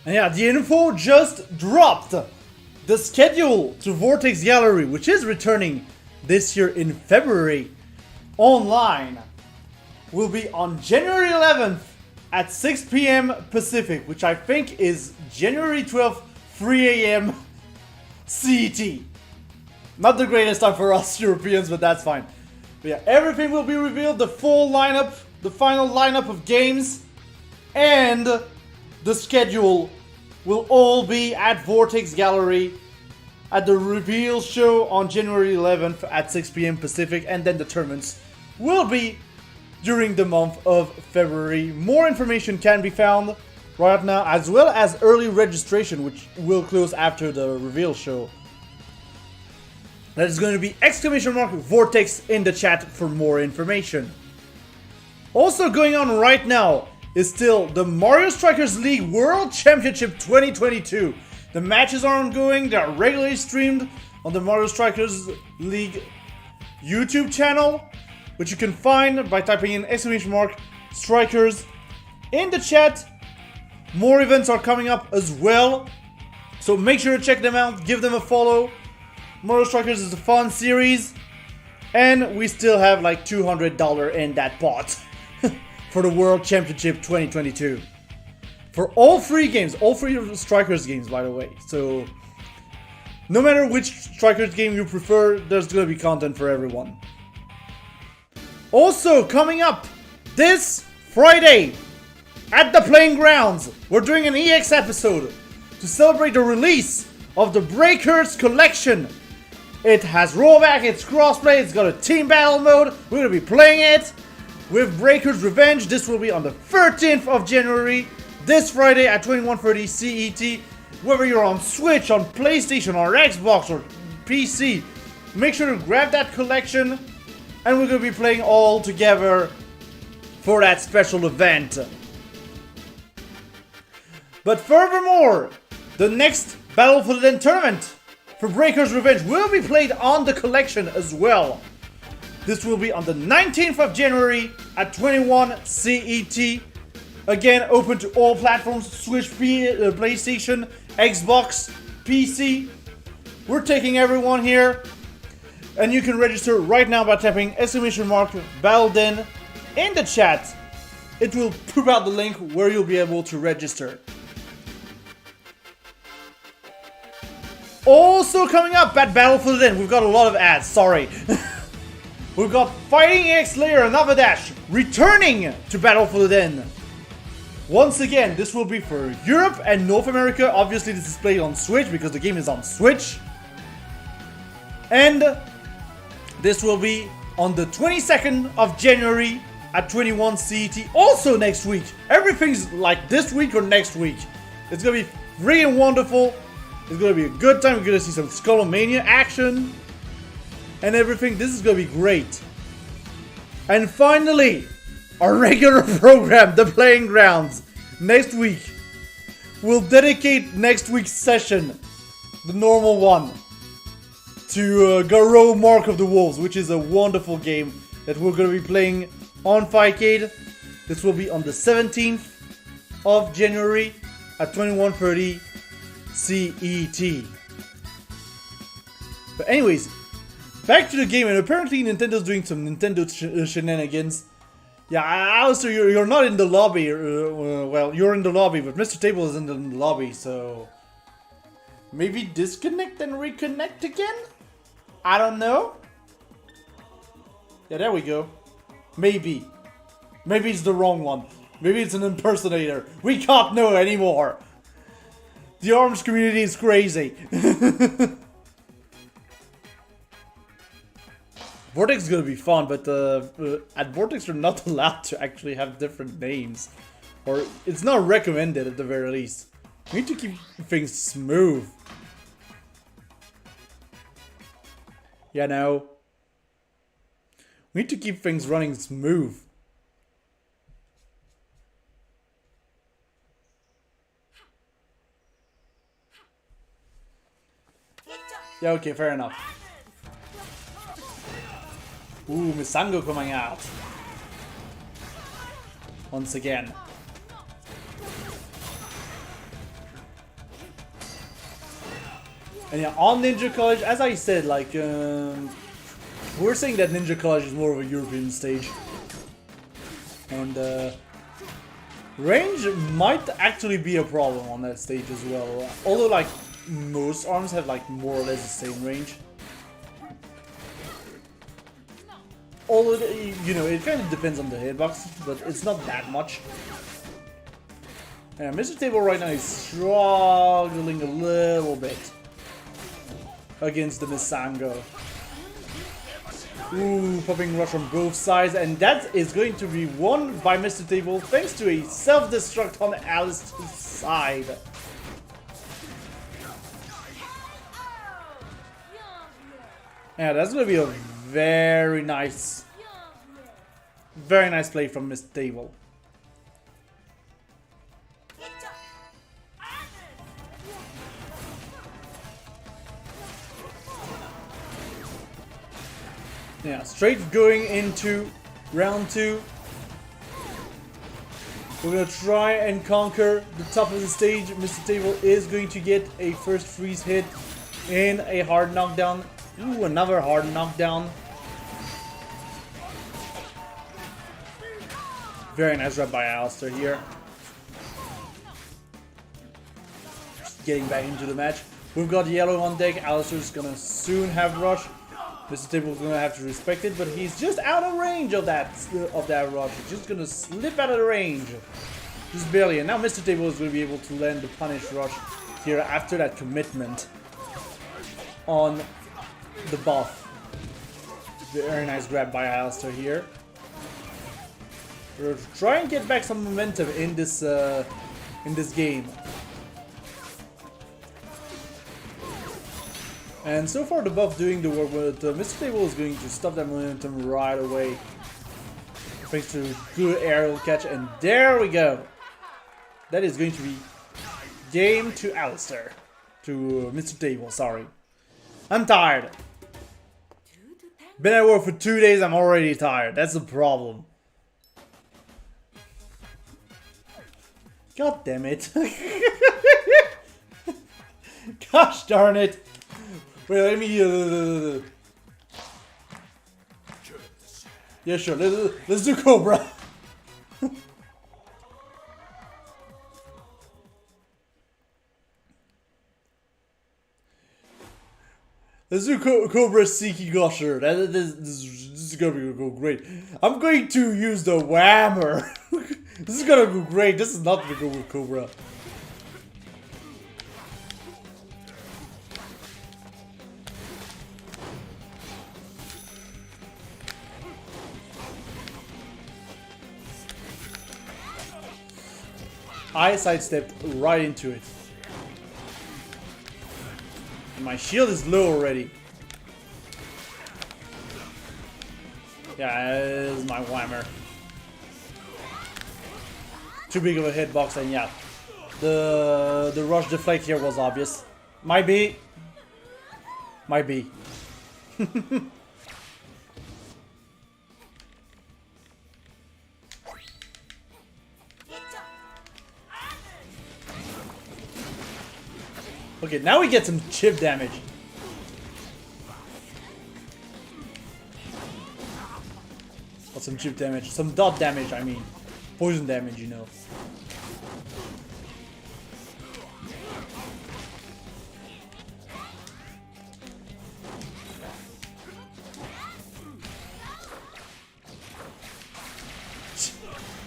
And yeah, the info just dropped. The schedule to Vortex Gallery, which is returning this year in February online, will be on January 11th at 6 p.m. Pacific, which I think is January 12th, 3 a.m. CET. Not the greatest time for us Europeans, but that's fine. But yeah, everything will be revealed, the full lineup, the final lineup of games, and the schedule will all be at Vortex Gallery at the reveal show on January 11th at 6 p.m. Pacific, and then the tournaments will be during the month of February. More information can be found right now, as well as early registration, which will close after the reveal show. That is going to be !Vortex in the chat for more information. Also going on right now is still the Mario Strikers League World Championship 2022. The matches are ongoing, they are regularly streamed on the Mario Strikers League YouTube channel, which you can find by typing in !Strikers in the chat. More events are coming up as well, so make sure to check them out, give them a follow. Mario Strikers is a fun series, and we still have like $200 in that pot for the World Championship 2022. For all three games, all three Strikers games, by the way. So, no matter which Strikers game you prefer, there's gonna be content for everyone. Also, coming up this Friday at the Playing Grounds, we're doing an EX episode to celebrate the release of the Breakers collection. It has rollback, it's crossplay, it's got a team battle mode. We're gonna be playing it with Breakers Revenge. This will be on the 13th of January, this Friday at 21:30 CET. Whether you're on Switch, on PlayStation, or Xbox, or PC, make sure to grab that collection, and we're gonna be playing all together for that special event. But furthermore, the next Battle for the Den tournament for Breakers Revenge will be played on the collection as well. This will be on the 19th of January at 21 CET. Again, open to all platforms, Switch, PlayStation, Xbox, PC. We're taking everyone here. And you can register right now by typing !BattleDen in the chat. It will poop out the link where you'll be able to register. Also coming up at Battle for the Den, we've got a lot of ads, sorry. We've got Fighting EX Layer and Dash returning to Battle for the Den. Once again, this will be for Europe and North America. Obviously, this is played on Switch because the game is on Switch. And this will be on the 22nd of January at 21 CET. Also next week. Everything's like this week or next week. It's gonna be freaking wonderful. It's gonna be a good time. We're gonna see some Skullomania action and everything. This is gonna be great. And finally, our regular program, The Playing Grounds, next week. We'll dedicate next week's session, the normal one, to Garou Mark of the Wolves, which is a wonderful game that we're gonna be playing on Fightcade. This will be on the 17th of January at 21:30 CET. But anyways, back to the game, and apparently Nintendo's doing some Nintendo shenanigans Yeah, Alistair, you're not in the lobby. Well, you're in the lobby, but Mr. Table is in the lobby, so... Maybe disconnect and reconnect again? I don't know. Yeah, there we go. Maybe. Maybe it's the wrong one. Maybe it's an impersonator. We can't know anymore. The arms community is crazy. Vortex is gonna be fun, but at Vortex we're not allowed to actually have different names. Or it's not recommended at the very least. We need to keep things smooth. Yeah, no. We need to keep things running smooth. Yeah, okay, fair enough. Ooh, Misango coming out. Once again. And yeah, on Ninja College, as I said, like, we're saying that Ninja College is more of a European stage. And, range might actually be a problem on that stage as well. Although, like, most arms have, like, more or less the same range. Although, you know, it kind of depends on the hitbox, but it's not that much. And Mr. Table right now is struggling a little bit against the Misango. Ooh, popping rush on both sides, and that is going to be won by Mr. Table thanks to a self-destruct on Alice's side. Yeah, that's gonna be a very nice play from Mr. Table. Yeah, straight going into round 2. We're gonna try and conquer the top of the stage. Mr. Table is going to get a first freeze hit in a hard knockdown. Ooh, another hard knockdown. Very nice grab by Alistair here. Just getting back into the match. We've got yellow on deck. Alistair's gonna soon have rush. Mr. Table's gonna have to respect it, but he's just out of range of that rush. He's just gonna slip out of the range. Just barely. And now Mr. Table is gonna be able to land the punish rush here after that commitment on the buff. Very nice grab by Alistair here. We're trying to get back some momentum in this game. And so far the buff doing the work, but Mr. Table is going to stop that momentum right away. Thanks to good aerial catch, and there we go. That is going to be game to Alistair. To Mr. Table, sorry. I'm tired. Been at work for 2 days, I'm already tired. That's the problem. God damn it. Gosh darn it. Wait, let me... Yeah, sure. Let's do Cobra. Let's do Cobra Seiki Gusher. This is gonna go great. I'm going to use the Whammer. This is gonna go great. This is not gonna go with Cobra. I sidestepped right into it. And my shield is low already. Yeah, this is my Whammer. Too big of a hitbox, and yeah. The rush deflect here was obvious. Might be. Might be. Okay, now we get some chip damage. Some chip damage. Some dot damage, I mean. Poison damage, you know.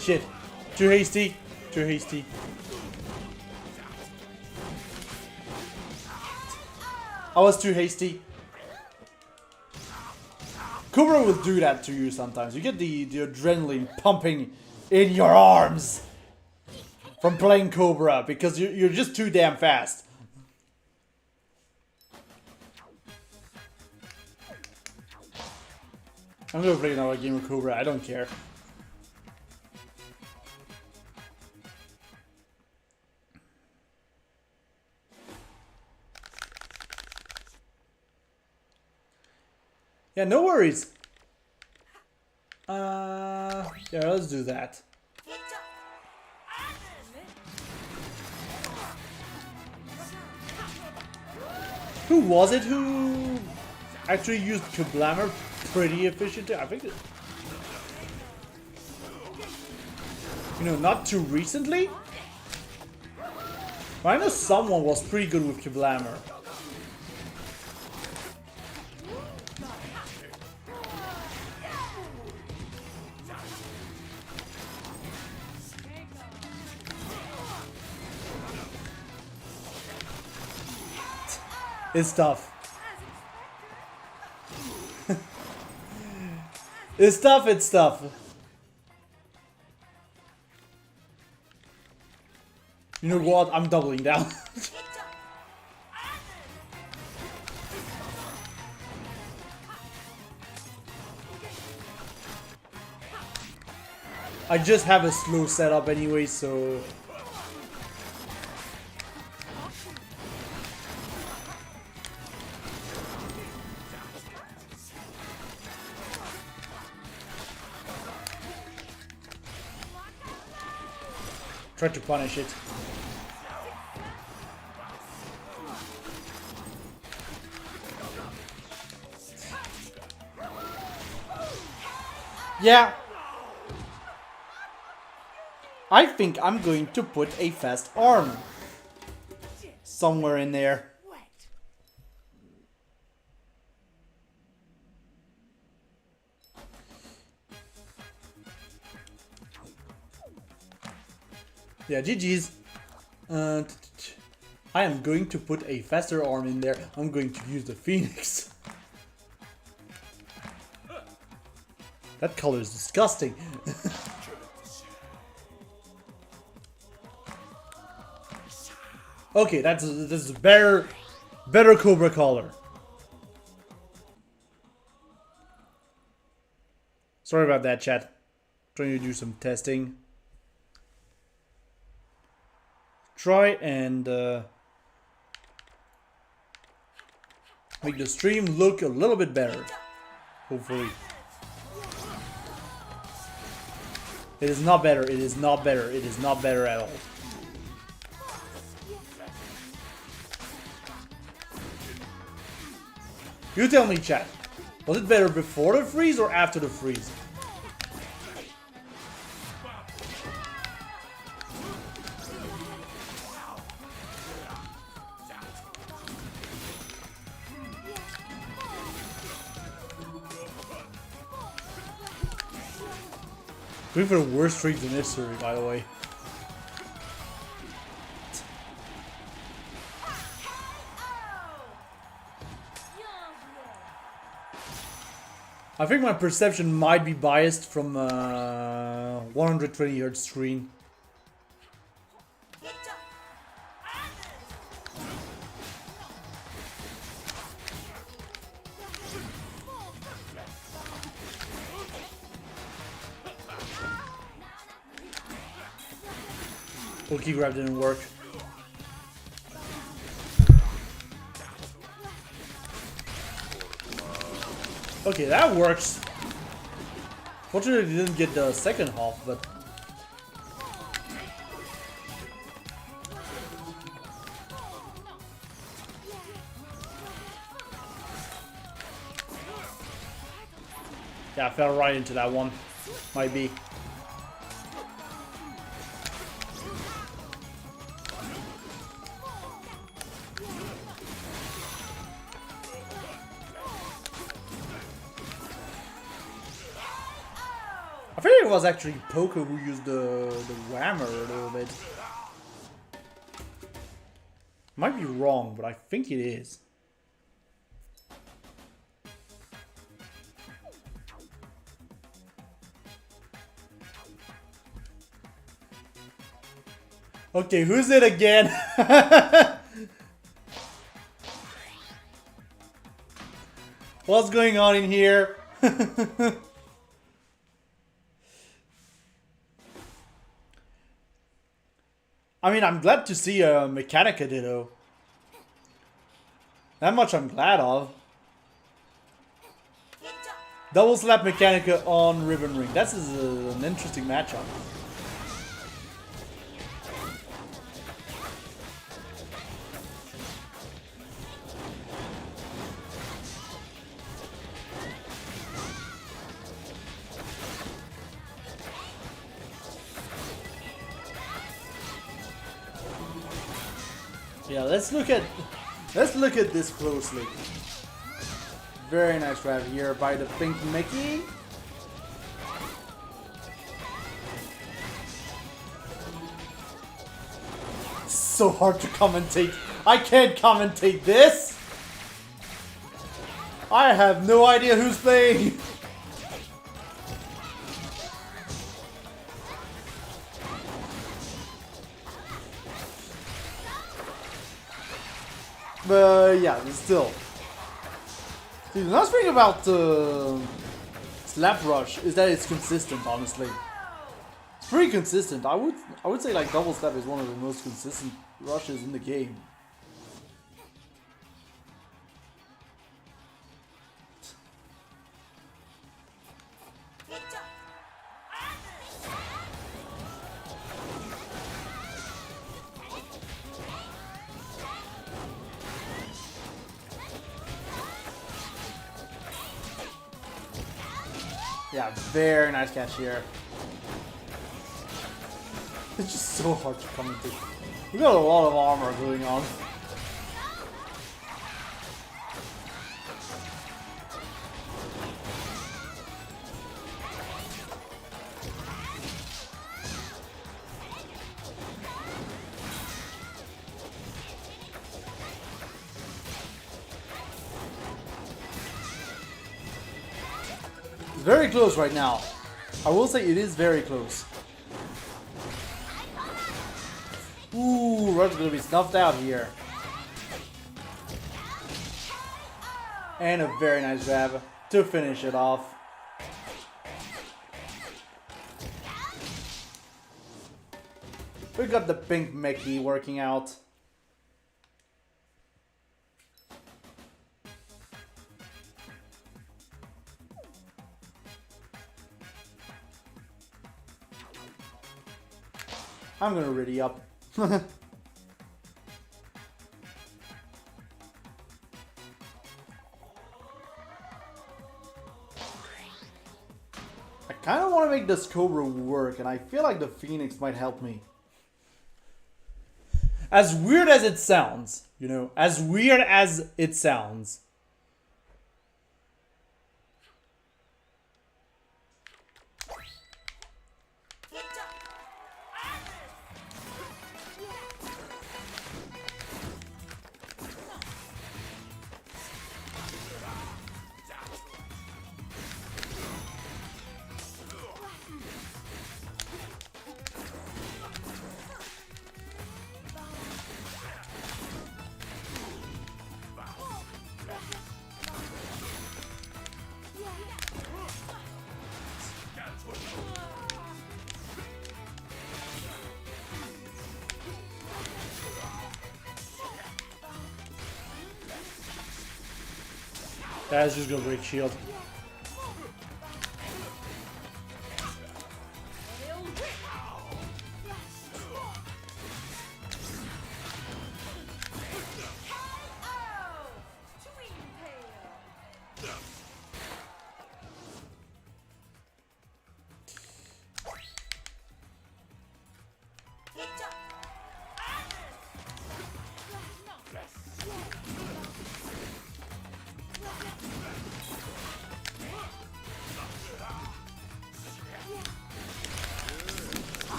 Shit. Too hasty. Too hasty. I was too hasty. Cobra will do that to you sometimes. You get the adrenaline pumping in your arms from playing Cobra because you're just too damn fast. I'm gonna play another game of Cobra, I don't care. Yeah, no worries. Yeah, let's do that. Who was it who actually used Kablammer pretty efficiently? I think it... You know, not too recently? But I know someone was pretty good with Kablammer. It's tough. It's tough, it's tough. You know what? I'm doubling down. I just have a slow setup anyway, so... Try to punish it. Yeah. I think I'm going to put a fast arm somewhere in there. Yeah, GG's. I am going to put a faster arm in there. I'm going to use the Phoenix. That color is disgusting. Okay, this is better Cobra color. Sorry about that, chat. Trying to do some testing. Try and make the stream look a little bit better, hopefully. It is not better, it is not better, it is not better at all. You tell me, chat, was it better before the freeze or after the freeze? Going for the worst streaks in history, by the way. I think my perception might be biased from 120 Hz screen. Key grab didn't work. Okay, that works. Fortunately, didn't get the second half, but yeah, I fell right into that one. Might be. I think it was actually Poco who used the whammer a little bit. Might be wrong, but I think it is. Okay, who's it again? What's going on in here? I mean, I'm glad to see a Mechanica Ditto. That much I'm glad of. Double slap Mechanica on Ribbon Ring. That's an interesting matchup. Yeah, let's look at this closely. Very nice grab here by the Pink Mickey. So hard to commentate. I can't commentate this. I have no idea who's playing. But yeah, still. See, the nice thing about Slap Rush is that it's consistent, honestly. It's pretty consistent. I would say like Double Slap is one of the most consistent rushes in the game. Yeah, very nice catch here. It's just so hard to commentate. We got a lot of armor going on. Very close right now. I will say it is very close. Ooh, Rush's gonna be snuffed out here. And a very nice grab to finish it off. We got the Pink Mickey working out. I'm gonna ready up. I kind of want to make this Cobra work, and I feel like the Phoenix might help me. As weird as it sounds, you know, as weird as it sounds. That's just gonna break shield.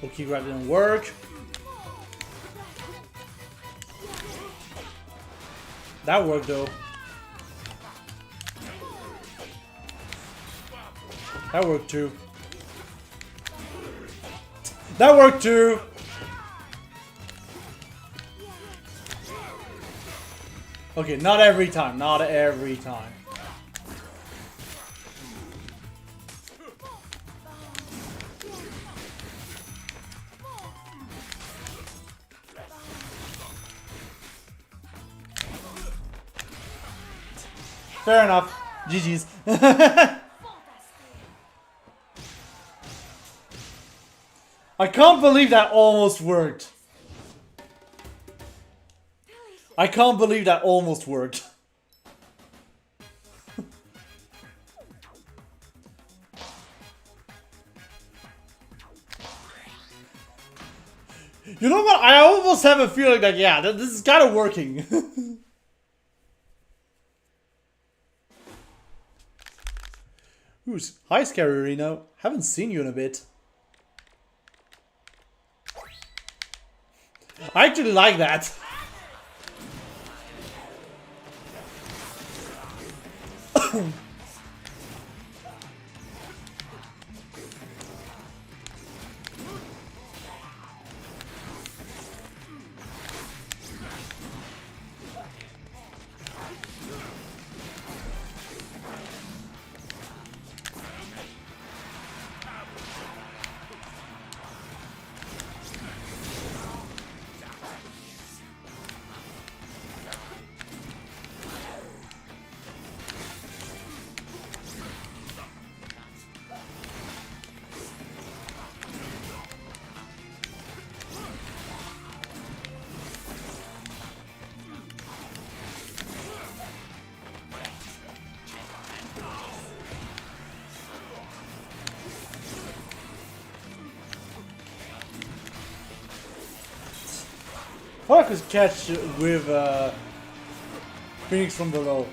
Okay, grab didn't work. That worked though. That worked too. That worked too! Okay, not every time, not every time. Fair enough. GG's. I can't believe that almost worked. I can't believe that almost worked. You know what? I almost have a feeling that, yeah, this is kind of working. Who's? Hi, Scary Reno. Haven't seen you in a bit. I actually like that. What I could catch with Phoenix from below.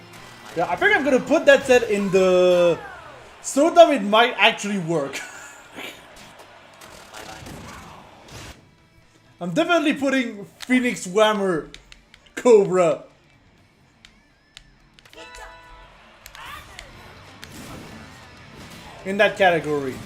Yeah, I think I'm gonna put that set in the so that it might actually work. I'm definitely putting Phoenix Whammer Cobra. In that category.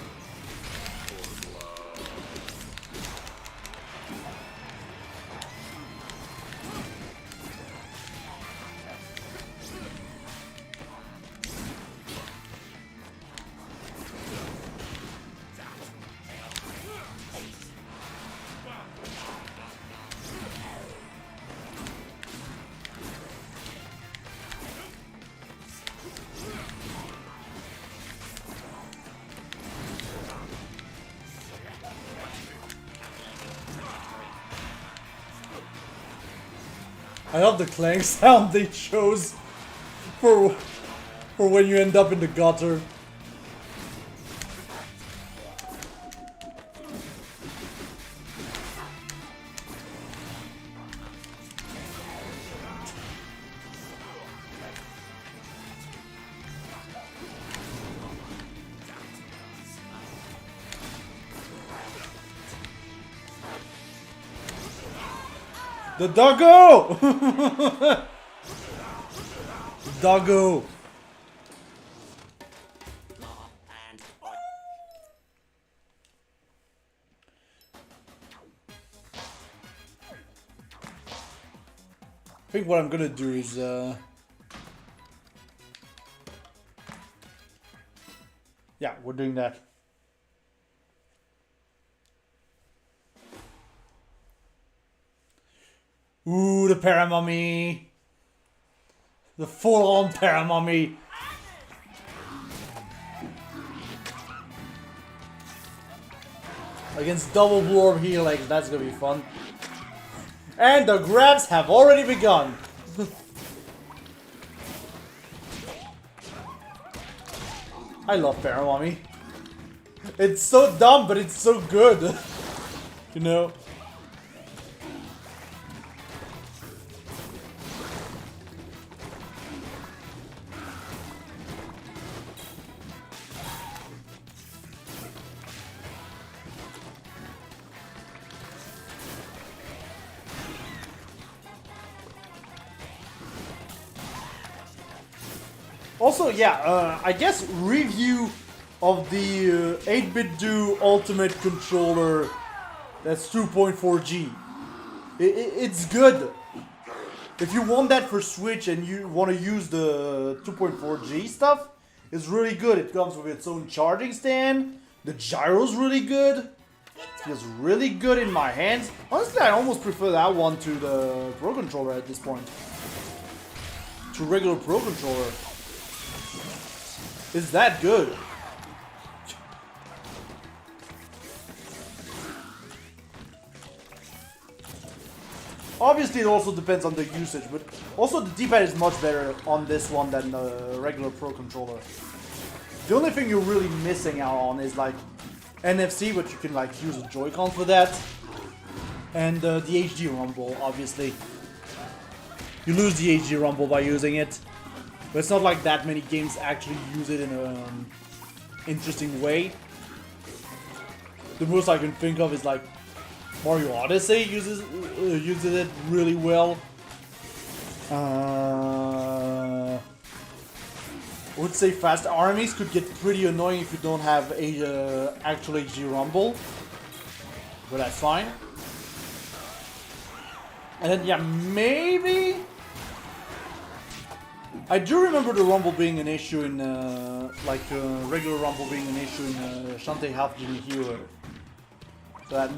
I love the clang sound they chose for when you end up in the gutter. The doggo! Doggo! I think what I'm gonna do is yeah, we're doing that. Ooh, the Paramummy. The full-on Paramummy. Against double Blorb Helix, that's gonna be fun. And the grabs have already begun. I love Paramummy. It's so dumb, but it's so good. You know? Also, yeah, I guess review of the 8-bit do Ultimate controller. That's 2.4G. It's good. If you want that for Switch and you want to use the 2.4G stuff, it's really good. It comes with its own charging stand. The gyro's really good. Feels really good in my hands. Honestly, I almost prefer that one to the Pro Controller at this point. To regular Pro Controller. It's that good. Obviously, it also depends on the usage, but also the D-pad is much better on this one than the regular Pro Controller. The only thing you're really missing out on is like NFC, but you can like use a Joy-Con for that, and the HD rumble. Obviously, you lose the HD rumble by using it, but it's not like that many games actually use it in an interesting way. The most I can think of is like Mario Odyssey uses it really well. I would say Fast Armies could get pretty annoying if you don't have a actual HD rumble, but that's fine. And then yeah, maybe I do remember the rumble being an issue in regular rumble being an issue in Shantae Half Genie Hero. So that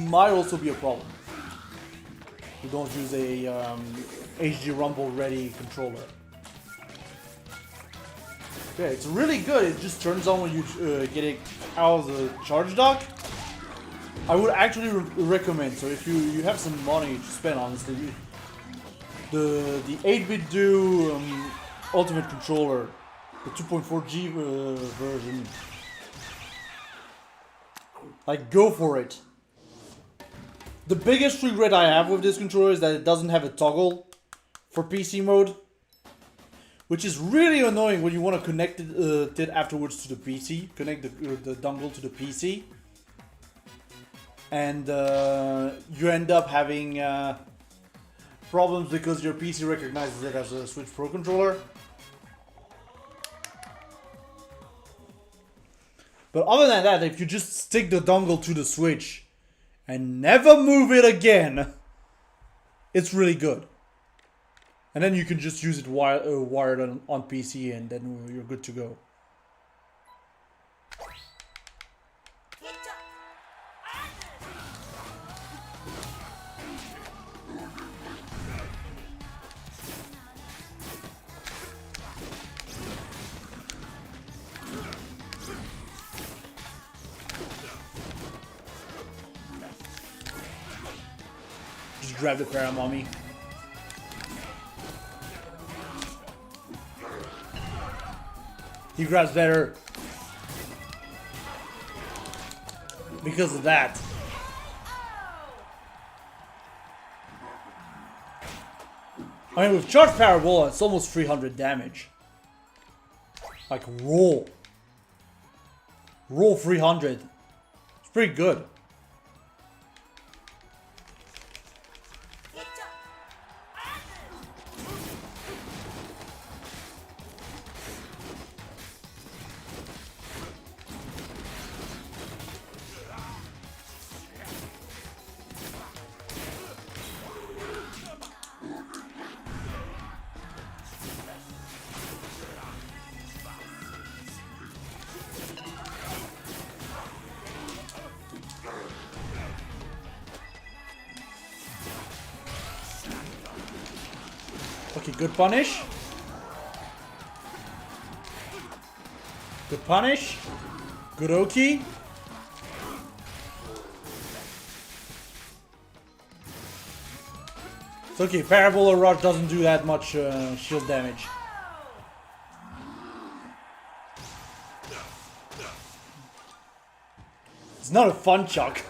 might also be a problem. You don't use a HD rumble ready controller. Yeah, it's really good. It just turns on when you get it out of the charge dock. I would actually recommend. So if you have some money to spend, honestly, the 8-bit do Ultimate controller, the 2.4G version, like go for it. The biggest regret I have with this controller is that it doesn't have a toggle for PC mode, which is really annoying when you want to connect it afterwards to the PC. Connect the dongle to the PC. And you end up having problems because your PC recognizes it as a Switch Pro controller. But other than that, if you just stick the dongle to the Switch and never move it again, it's really good. And then you can just use it wired on PC, and then you're good to go. Just grab the Paramommy. He grabs better because of that. I mean, with Charge Parabola, it's almost 300 damage. Like, roll 300. It's pretty good. Okay, good punish. Good punish. Good Oki. It's okay, Parabola Rush doesn't do that much shield damage. It's not a fun chuck.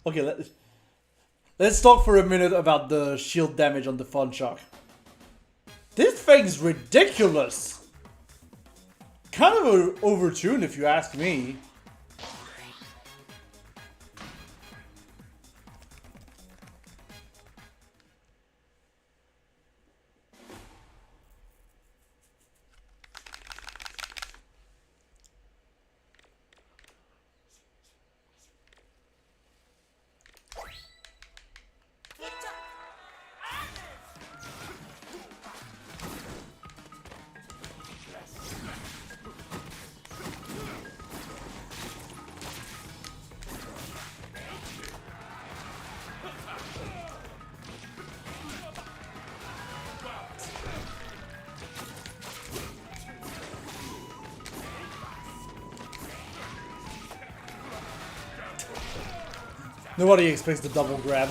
Okay, let's talk for a minute about the shield damage on the Fun Shock. This thing's ridiculous! Kind of overtuned if you ask me. Nobody expects the double grab.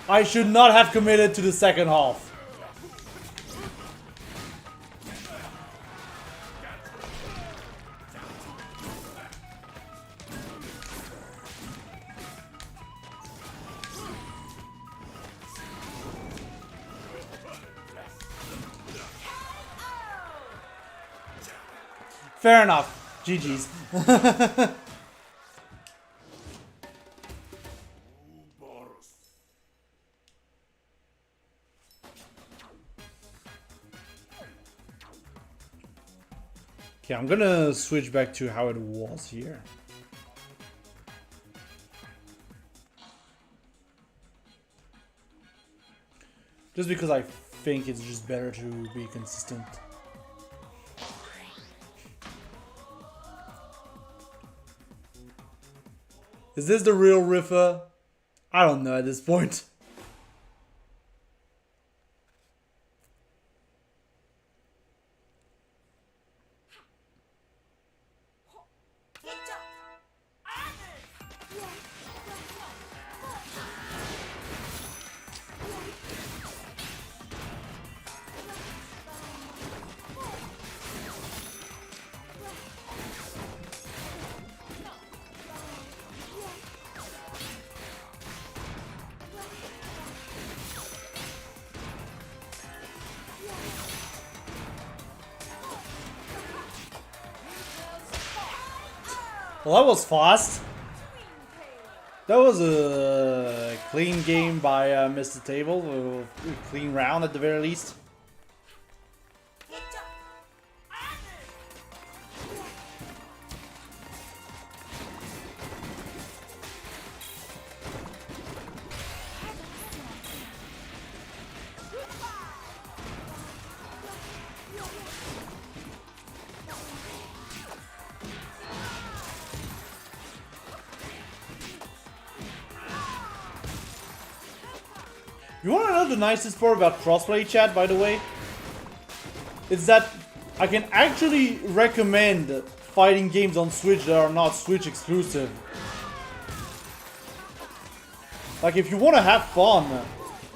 I should not have committed to the second half. Fair enough. GG's. Okay, I'm gonna switch back to how it was here. Just because I think it's just better to be consistent. Is this the real Riffa? I don't know at this point. Well, that was fast. That was a clean game by Mr. Table. A clean round at the very least. You wanna know the nicest part about crossplay, chat, by the way? It's that I can actually recommend fighting games on Switch that are not Switch exclusive. Like, if you wanna have fun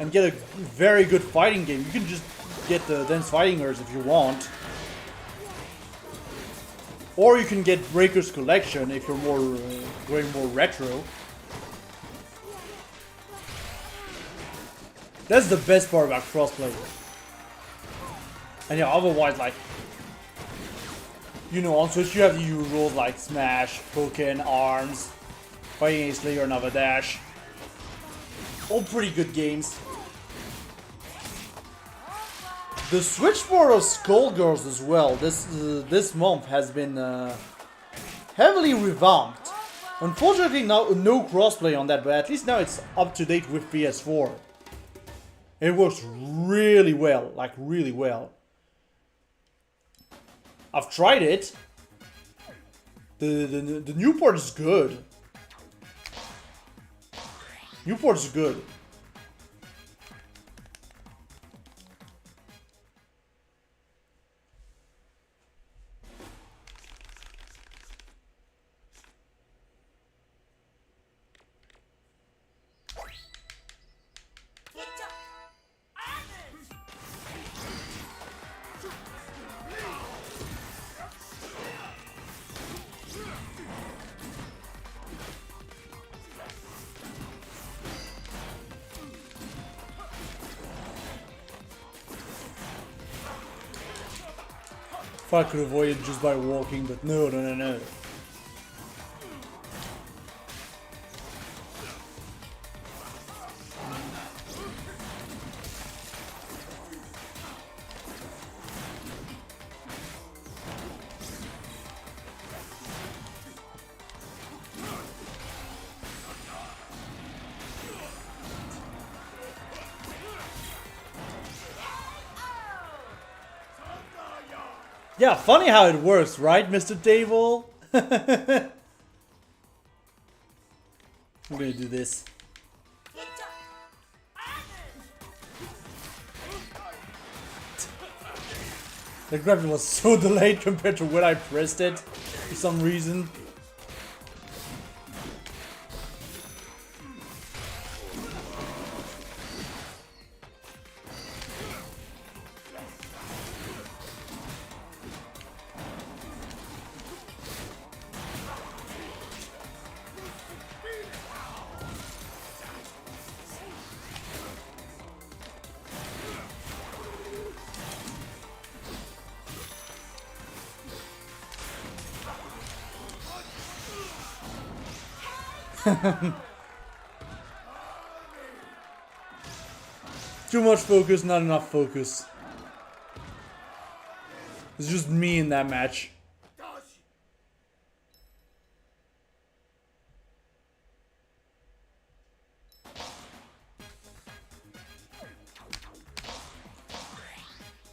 and get a very good fighting game, you can just get the Dance Fighting Earth if you want. Or you can get Breaker's Collection if you're more going more retro. That's the best part about crossplay. And yeah, otherwise, like, you know, on Switch you have the usuals like Smash, Pokken, ARMS, Fighting a Slayer, another Dash. All pretty good games. The Switch port of Skullgirls as well, this month has been heavily revamped. Unfortunately, no crossplay on that, but at least now it's up to date with PS4. It works really well, like really well. I've tried it. The new port is good. New port is good. If I could avoid it just by walking, but no. Yeah, funny how it works, right, Mr. Dable? I'm gonna do this. The grab was so delayed compared to when I pressed it for some reason. Too much focus, not enough focus. It's just me in that match.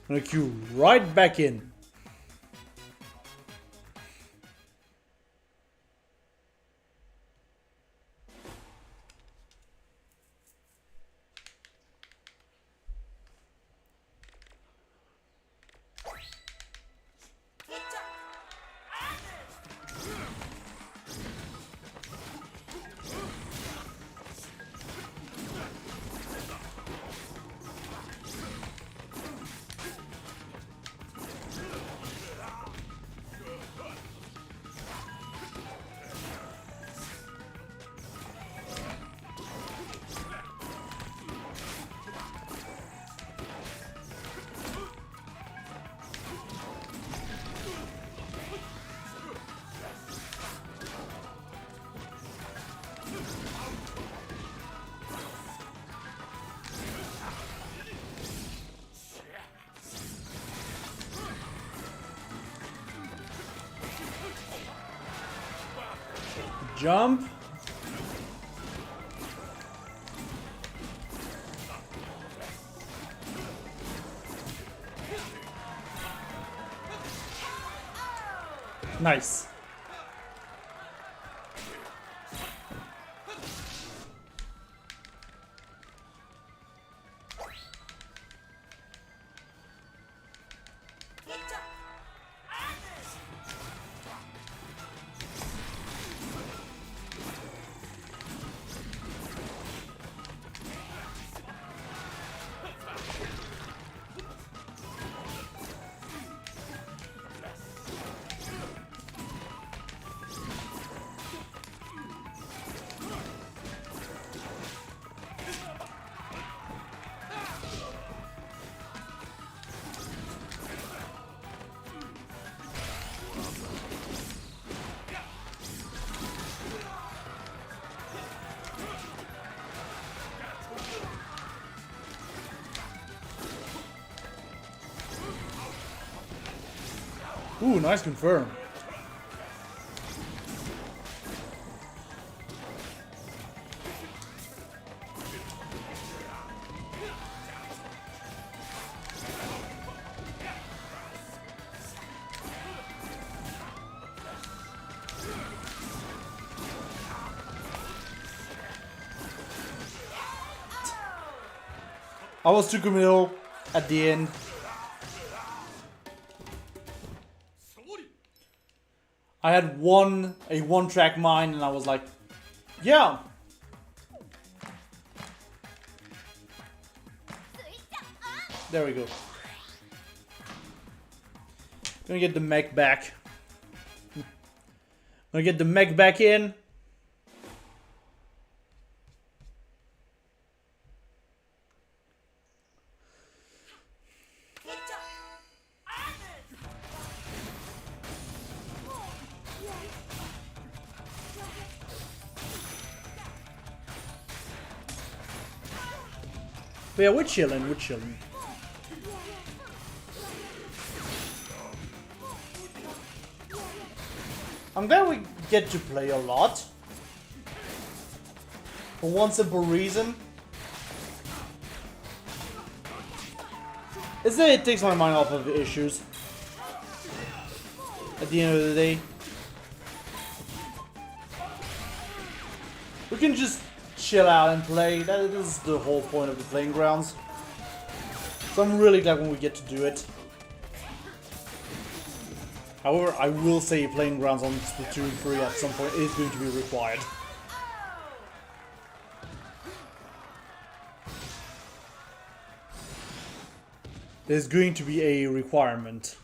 I'm gonna queue right back in. Jump. Nice. Ooh, nice confirm. I was too committal at the end. I had a one-track mind, and I was like, yeah. There we go. Gonna get the mech back. Gonna get the mech back in. But yeah, we're chilling, we're chilling. I'm glad we get to play a lot. For one simple reason. Is that it takes my mind off of the issues. at the end of the day. We can just chill out and play. That is the whole point of the playing grounds. So I'm really glad when we get to do it. However, I will say playing grounds on Splatoon 3 at some point is going to be required. There's going to be a requirement.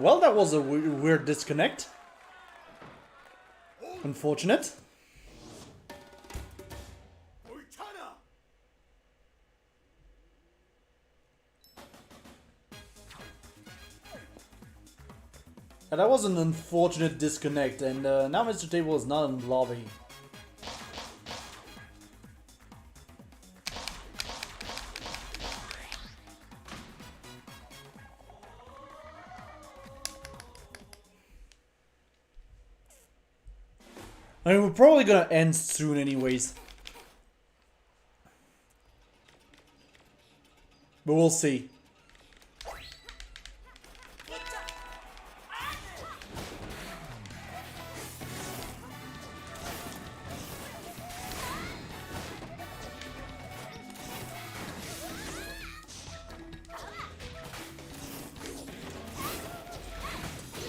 Well, that was a weird disconnect. Unfortunate. Yeah, that was an unfortunate disconnect, and now Mr. Table is not in the lobby. I mean, we're probably gonna end soon anyways. But we'll see.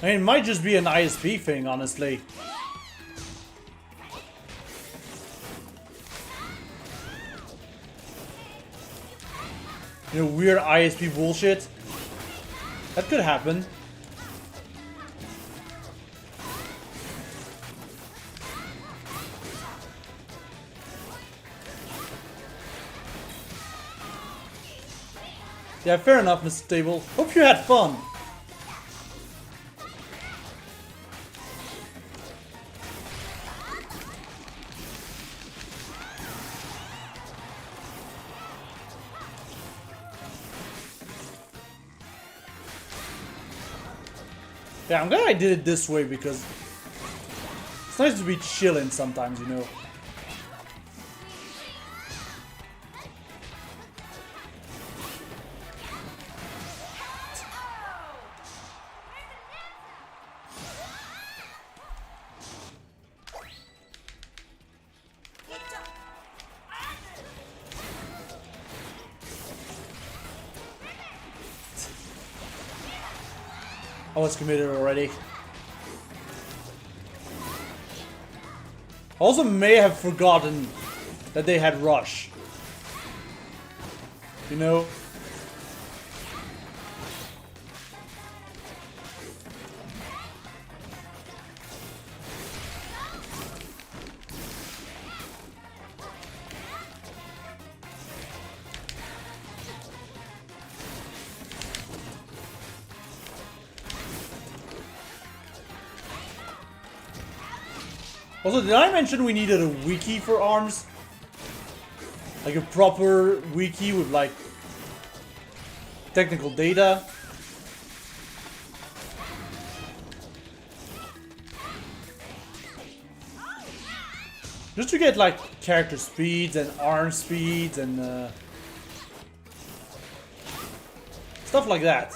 I mean, it might just be an ISP thing, honestly. You know, weird ISP bullshit. That could happen. Yeah, fair enough, Mr. Stable. Hope you had fun. Yeah, I'm glad I did it this way because it's nice to be chilling sometimes, you know. I was committed already. I also may have forgotten that they had rush. You know? Also, did I mention we needed a wiki for ARMS? Like a proper wiki with like technical data? Just to get like character speeds and arm speeds and stuff like that.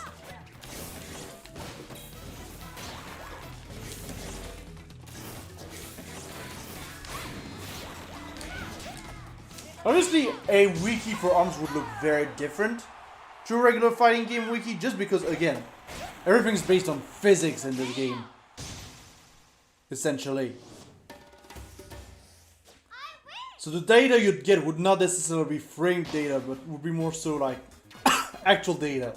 Obviously, a wiki for ARMS would look very different to a regular fighting game wiki, just because, again, everything's based on physics in this game. Essentially. So the data you'd get would not necessarily be framed data, but would be more so like actual data.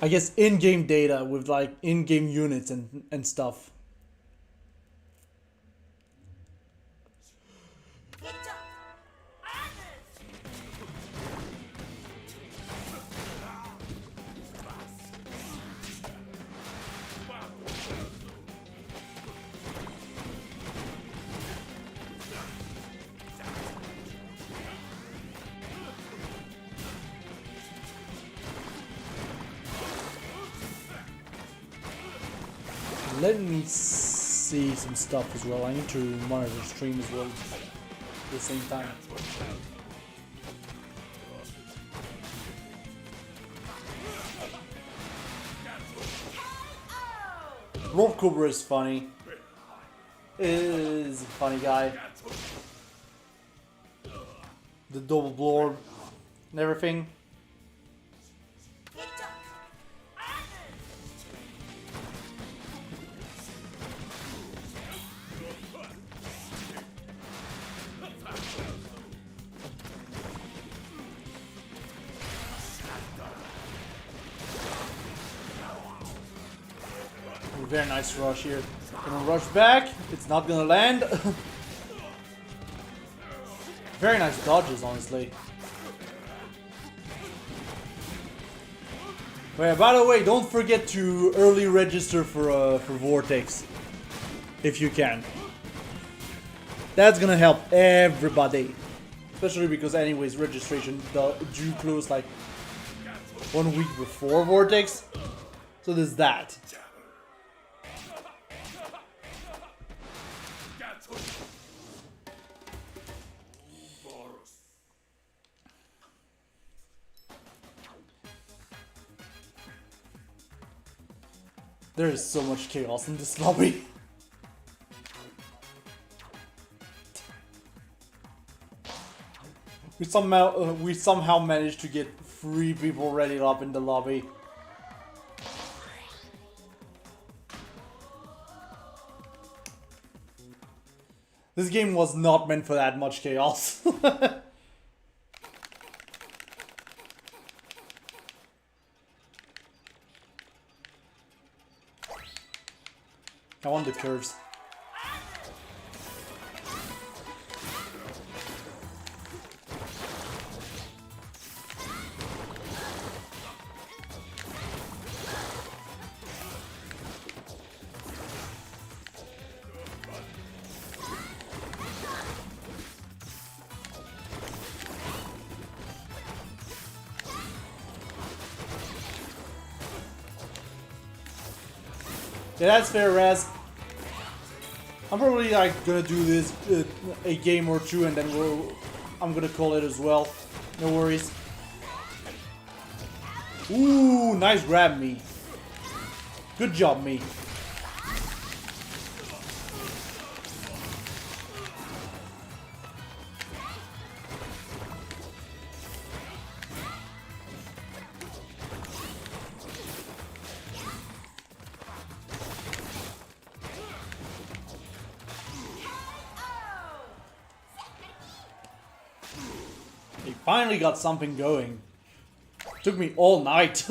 I guess in-game data with like in-game units and stuff. Let me see some stuff as well. I need to monitor stream as well at the same time. Lord Cobra is funny. Is a funny guy. The double blorb and everything. Very nice rush here. Gonna rush back. It's not gonna land. Very nice dodges, honestly. But yeah, by the way, don't forget to early register for Vortex, if you can. That's gonna help everybody, especially because anyways registration do close like 1 week before Vortex, so there's that. There is so much chaos in this lobby. We somehow managed to get 3 people ready up in the lobby. This game was not meant for that much chaos. I want the curves. Yeah, that's fair, Raz. I'm probably like gonna do this a game or two, and then I'm gonna call it as well. No worries. Ooh, nice grab, me. Good job, me. Finally got something going. Took me all night.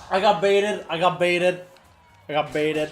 I got baited. I got baited. I got baited.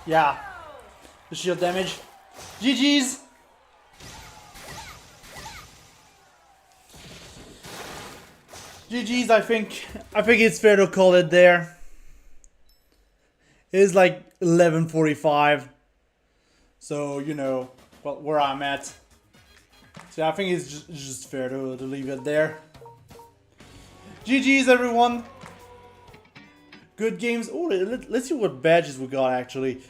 yeah, the shield damage. GG's. GG's. I think it's fair to call it there. It is like 11:45, so you know where I'm at. So I think it's just fair to leave it there. GG's everyone. Good games. Oh, let's see what badges we got actually.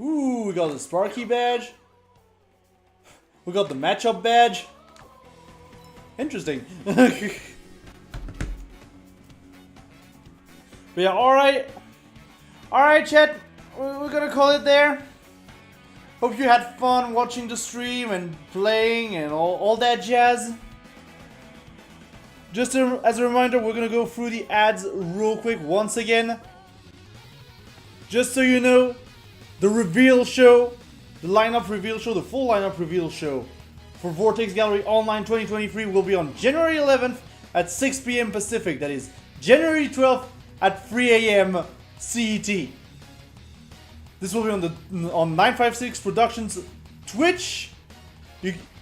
Ooh, we got the Sparky badge. We got the matchup badge. Interesting. But yeah, alright. Alright, chat. We're gonna call it there. Hope you had fun watching the stream and playing and all that jazz. Just as a reminder, we're gonna go through the ads real quick once again. Just so you know, the reveal show, the lineup reveal show, the full lineup reveal show for Vortex Gallery Online 2023 will be on January 11th at 6 PM Pacific. That is January 12th at 3 AM CET. This will be on 956 Productions Twitch.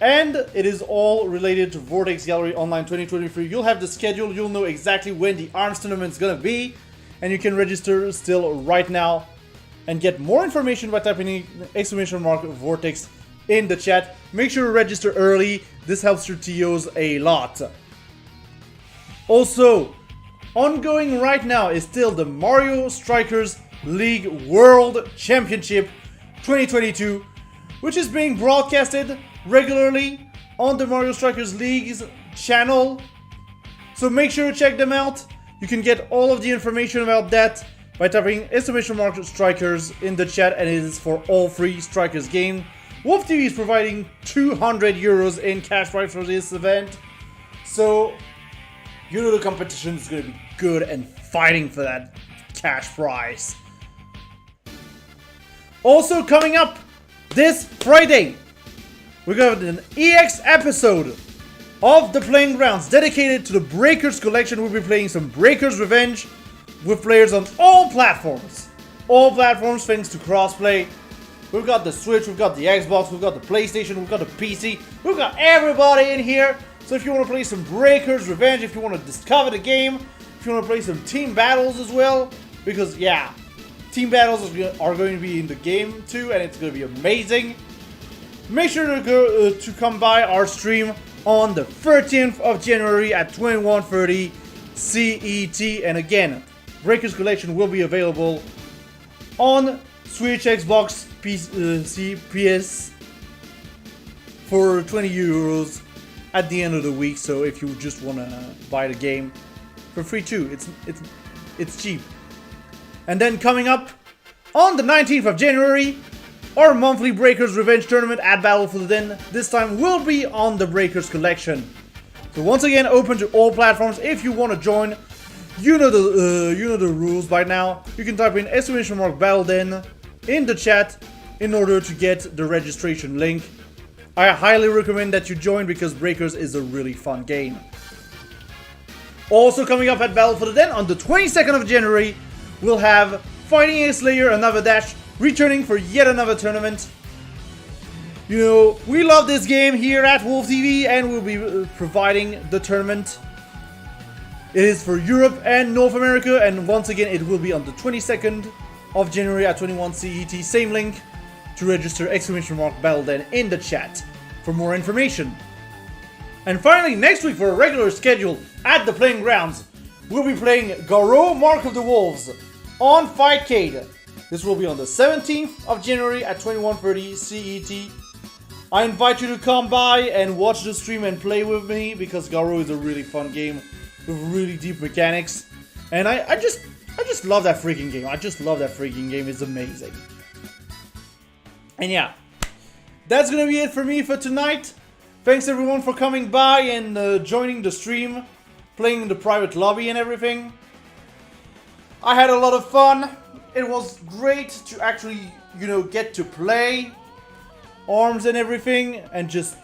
And it is all related to Vortex Gallery Online 2023. You'll have the schedule, you'll know exactly when the ARMS tournament is gonna be, and you can register still right now and get more information by typing !Vortex in the chat. Make sure to register early, this helps your TOs a lot. Also, ongoing right now is still the Mario Strikers League World Championship 2022, which is being broadcasted regularly on the Mario Strikers League's channel. So make sure to check them out. You can get all of the information about that by typing !Strikers in the chat, and it is for all three Strikers games. WolfTV is providing €200 in cash prize for this event. So, you know the competition is going to be good and fighting for that cash prize. Also coming up this Friday, we got an EX episode of the Playing Grounds dedicated to the Breakers collection. We'll be playing some Breakers Revenge with players on all platforms. All platforms thanks to crossplay. We've got the Switch, we've got the Xbox, we've got the PlayStation, we've got the PC. We've got everybody in here. So if you want to play some Breakers Revenge, if you want to discover the game, if you want to play some team battles as well, because yeah, team battles are going to be in the game too, and it's going to be amazing. Make sure to come by our stream on the 13th of January at 21:30 CET. And again, Breakers Collection will be available on Switch, Xbox, PC, PS for €20 at the end of the week. So if you just want to buy the game for free too, it's cheap. And then coming up on the 19th of January, our monthly Breakers Revenge tournament at Battle for the Den, this time will be on the Breakers collection. So once again, open to all platforms. If you want to join, you know the rules by now. You can type in !Battle Den in the chat in order to get the registration link. I highly recommend that you join because Breakers is a really fun game. Also coming up at Battle for the Den on the 22nd of January, we'll have Fighting a Slayer Another Dash returning for yet another tournament. You know, we love this game here at WolfTV, and we'll be providing the tournament. It is for Europe and North America, and once again it will be on the 22nd of January at 21 CET. Same link to register !Battle Den in the chat for more information. And finally, next week for a regular schedule at the Playing Grounds, we'll be playing Garou Mark of the Wolves on Fightcade. This will be on the 17th of January at 21:30 CET. I invite you to come by and watch the stream and play with me because Garou is a really fun game with really deep mechanics. And I just love that freaking game. I just love that freaking game. It's amazing. And yeah, that's gonna be it for me for tonight. Thanks everyone for coming by and joining the stream, playing in the private lobby and everything. I had a lot of fun. It was great to actually, you know, get to play ARMS and everything and just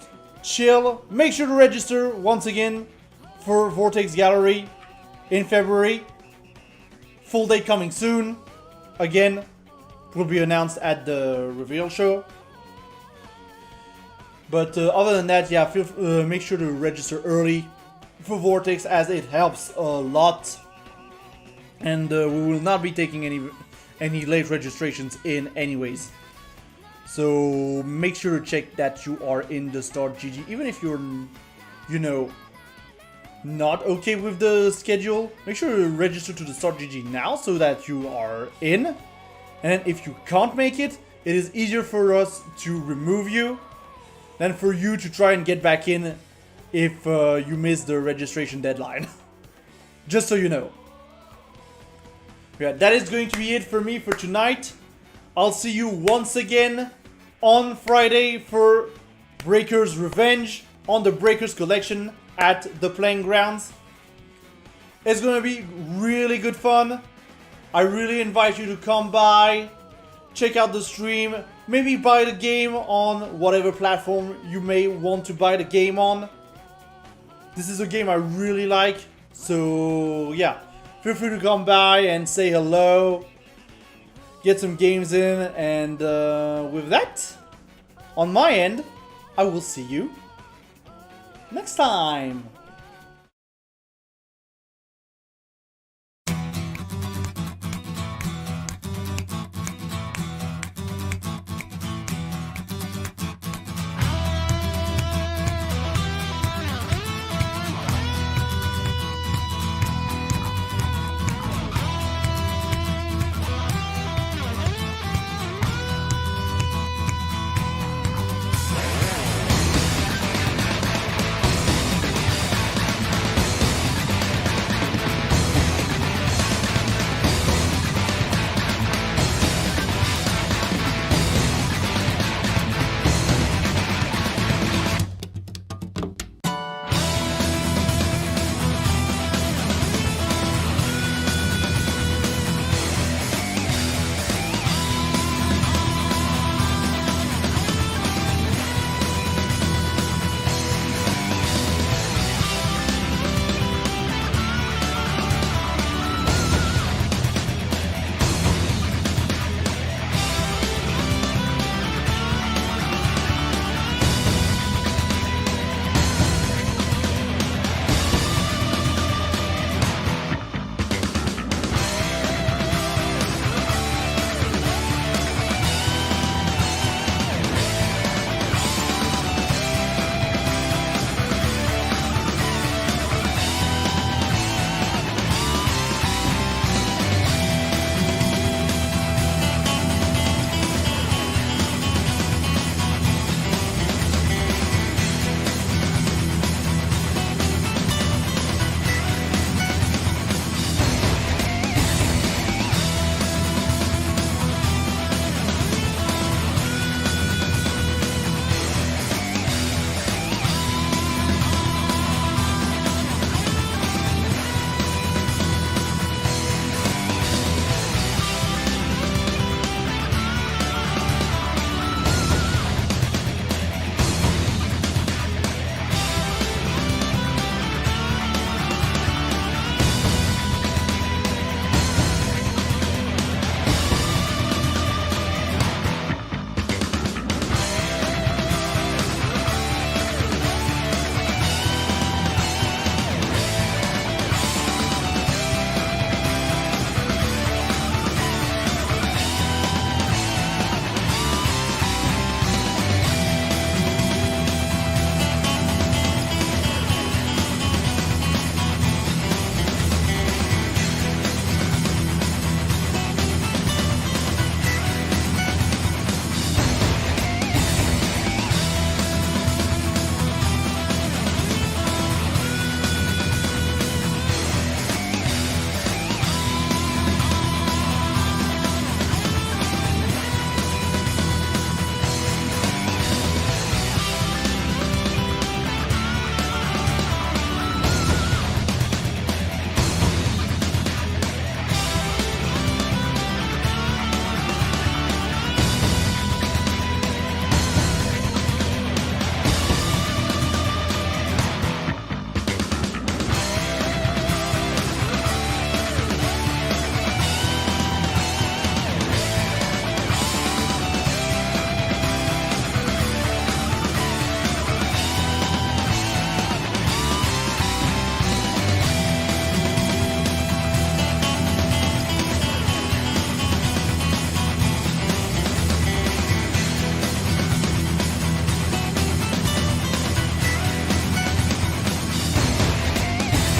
chill. Make sure to register once again for Vortex Gallery in February. Full date coming soon. Again, will be announced at the reveal show. But other than that, yeah, make sure to register early for Vortex, as it helps a lot. And we will not be taking any late registrations in anyways. So make sure to check that you are in the Start GG, even if you're, you know, not okay with the schedule. Make sure to register to the Start GG now so that you are in. And then if you can't make it, it is easier for us to remove you than for you to try and get back in if you miss the registration deadline. Just so you know. Yeah, that is going to be it for me for tonight. I'll see you once again on Friday for Breakers Revenge on the Breakers Collection at the Playing Grounds. It's gonna be really good fun. I really invite you to come by, check out the stream, maybe buy the game on whatever platform you may want to buy the game on. This is a game I really like, so yeah, feel free to come by and say hello, get some games in, and with that, on my end, I will see you next time.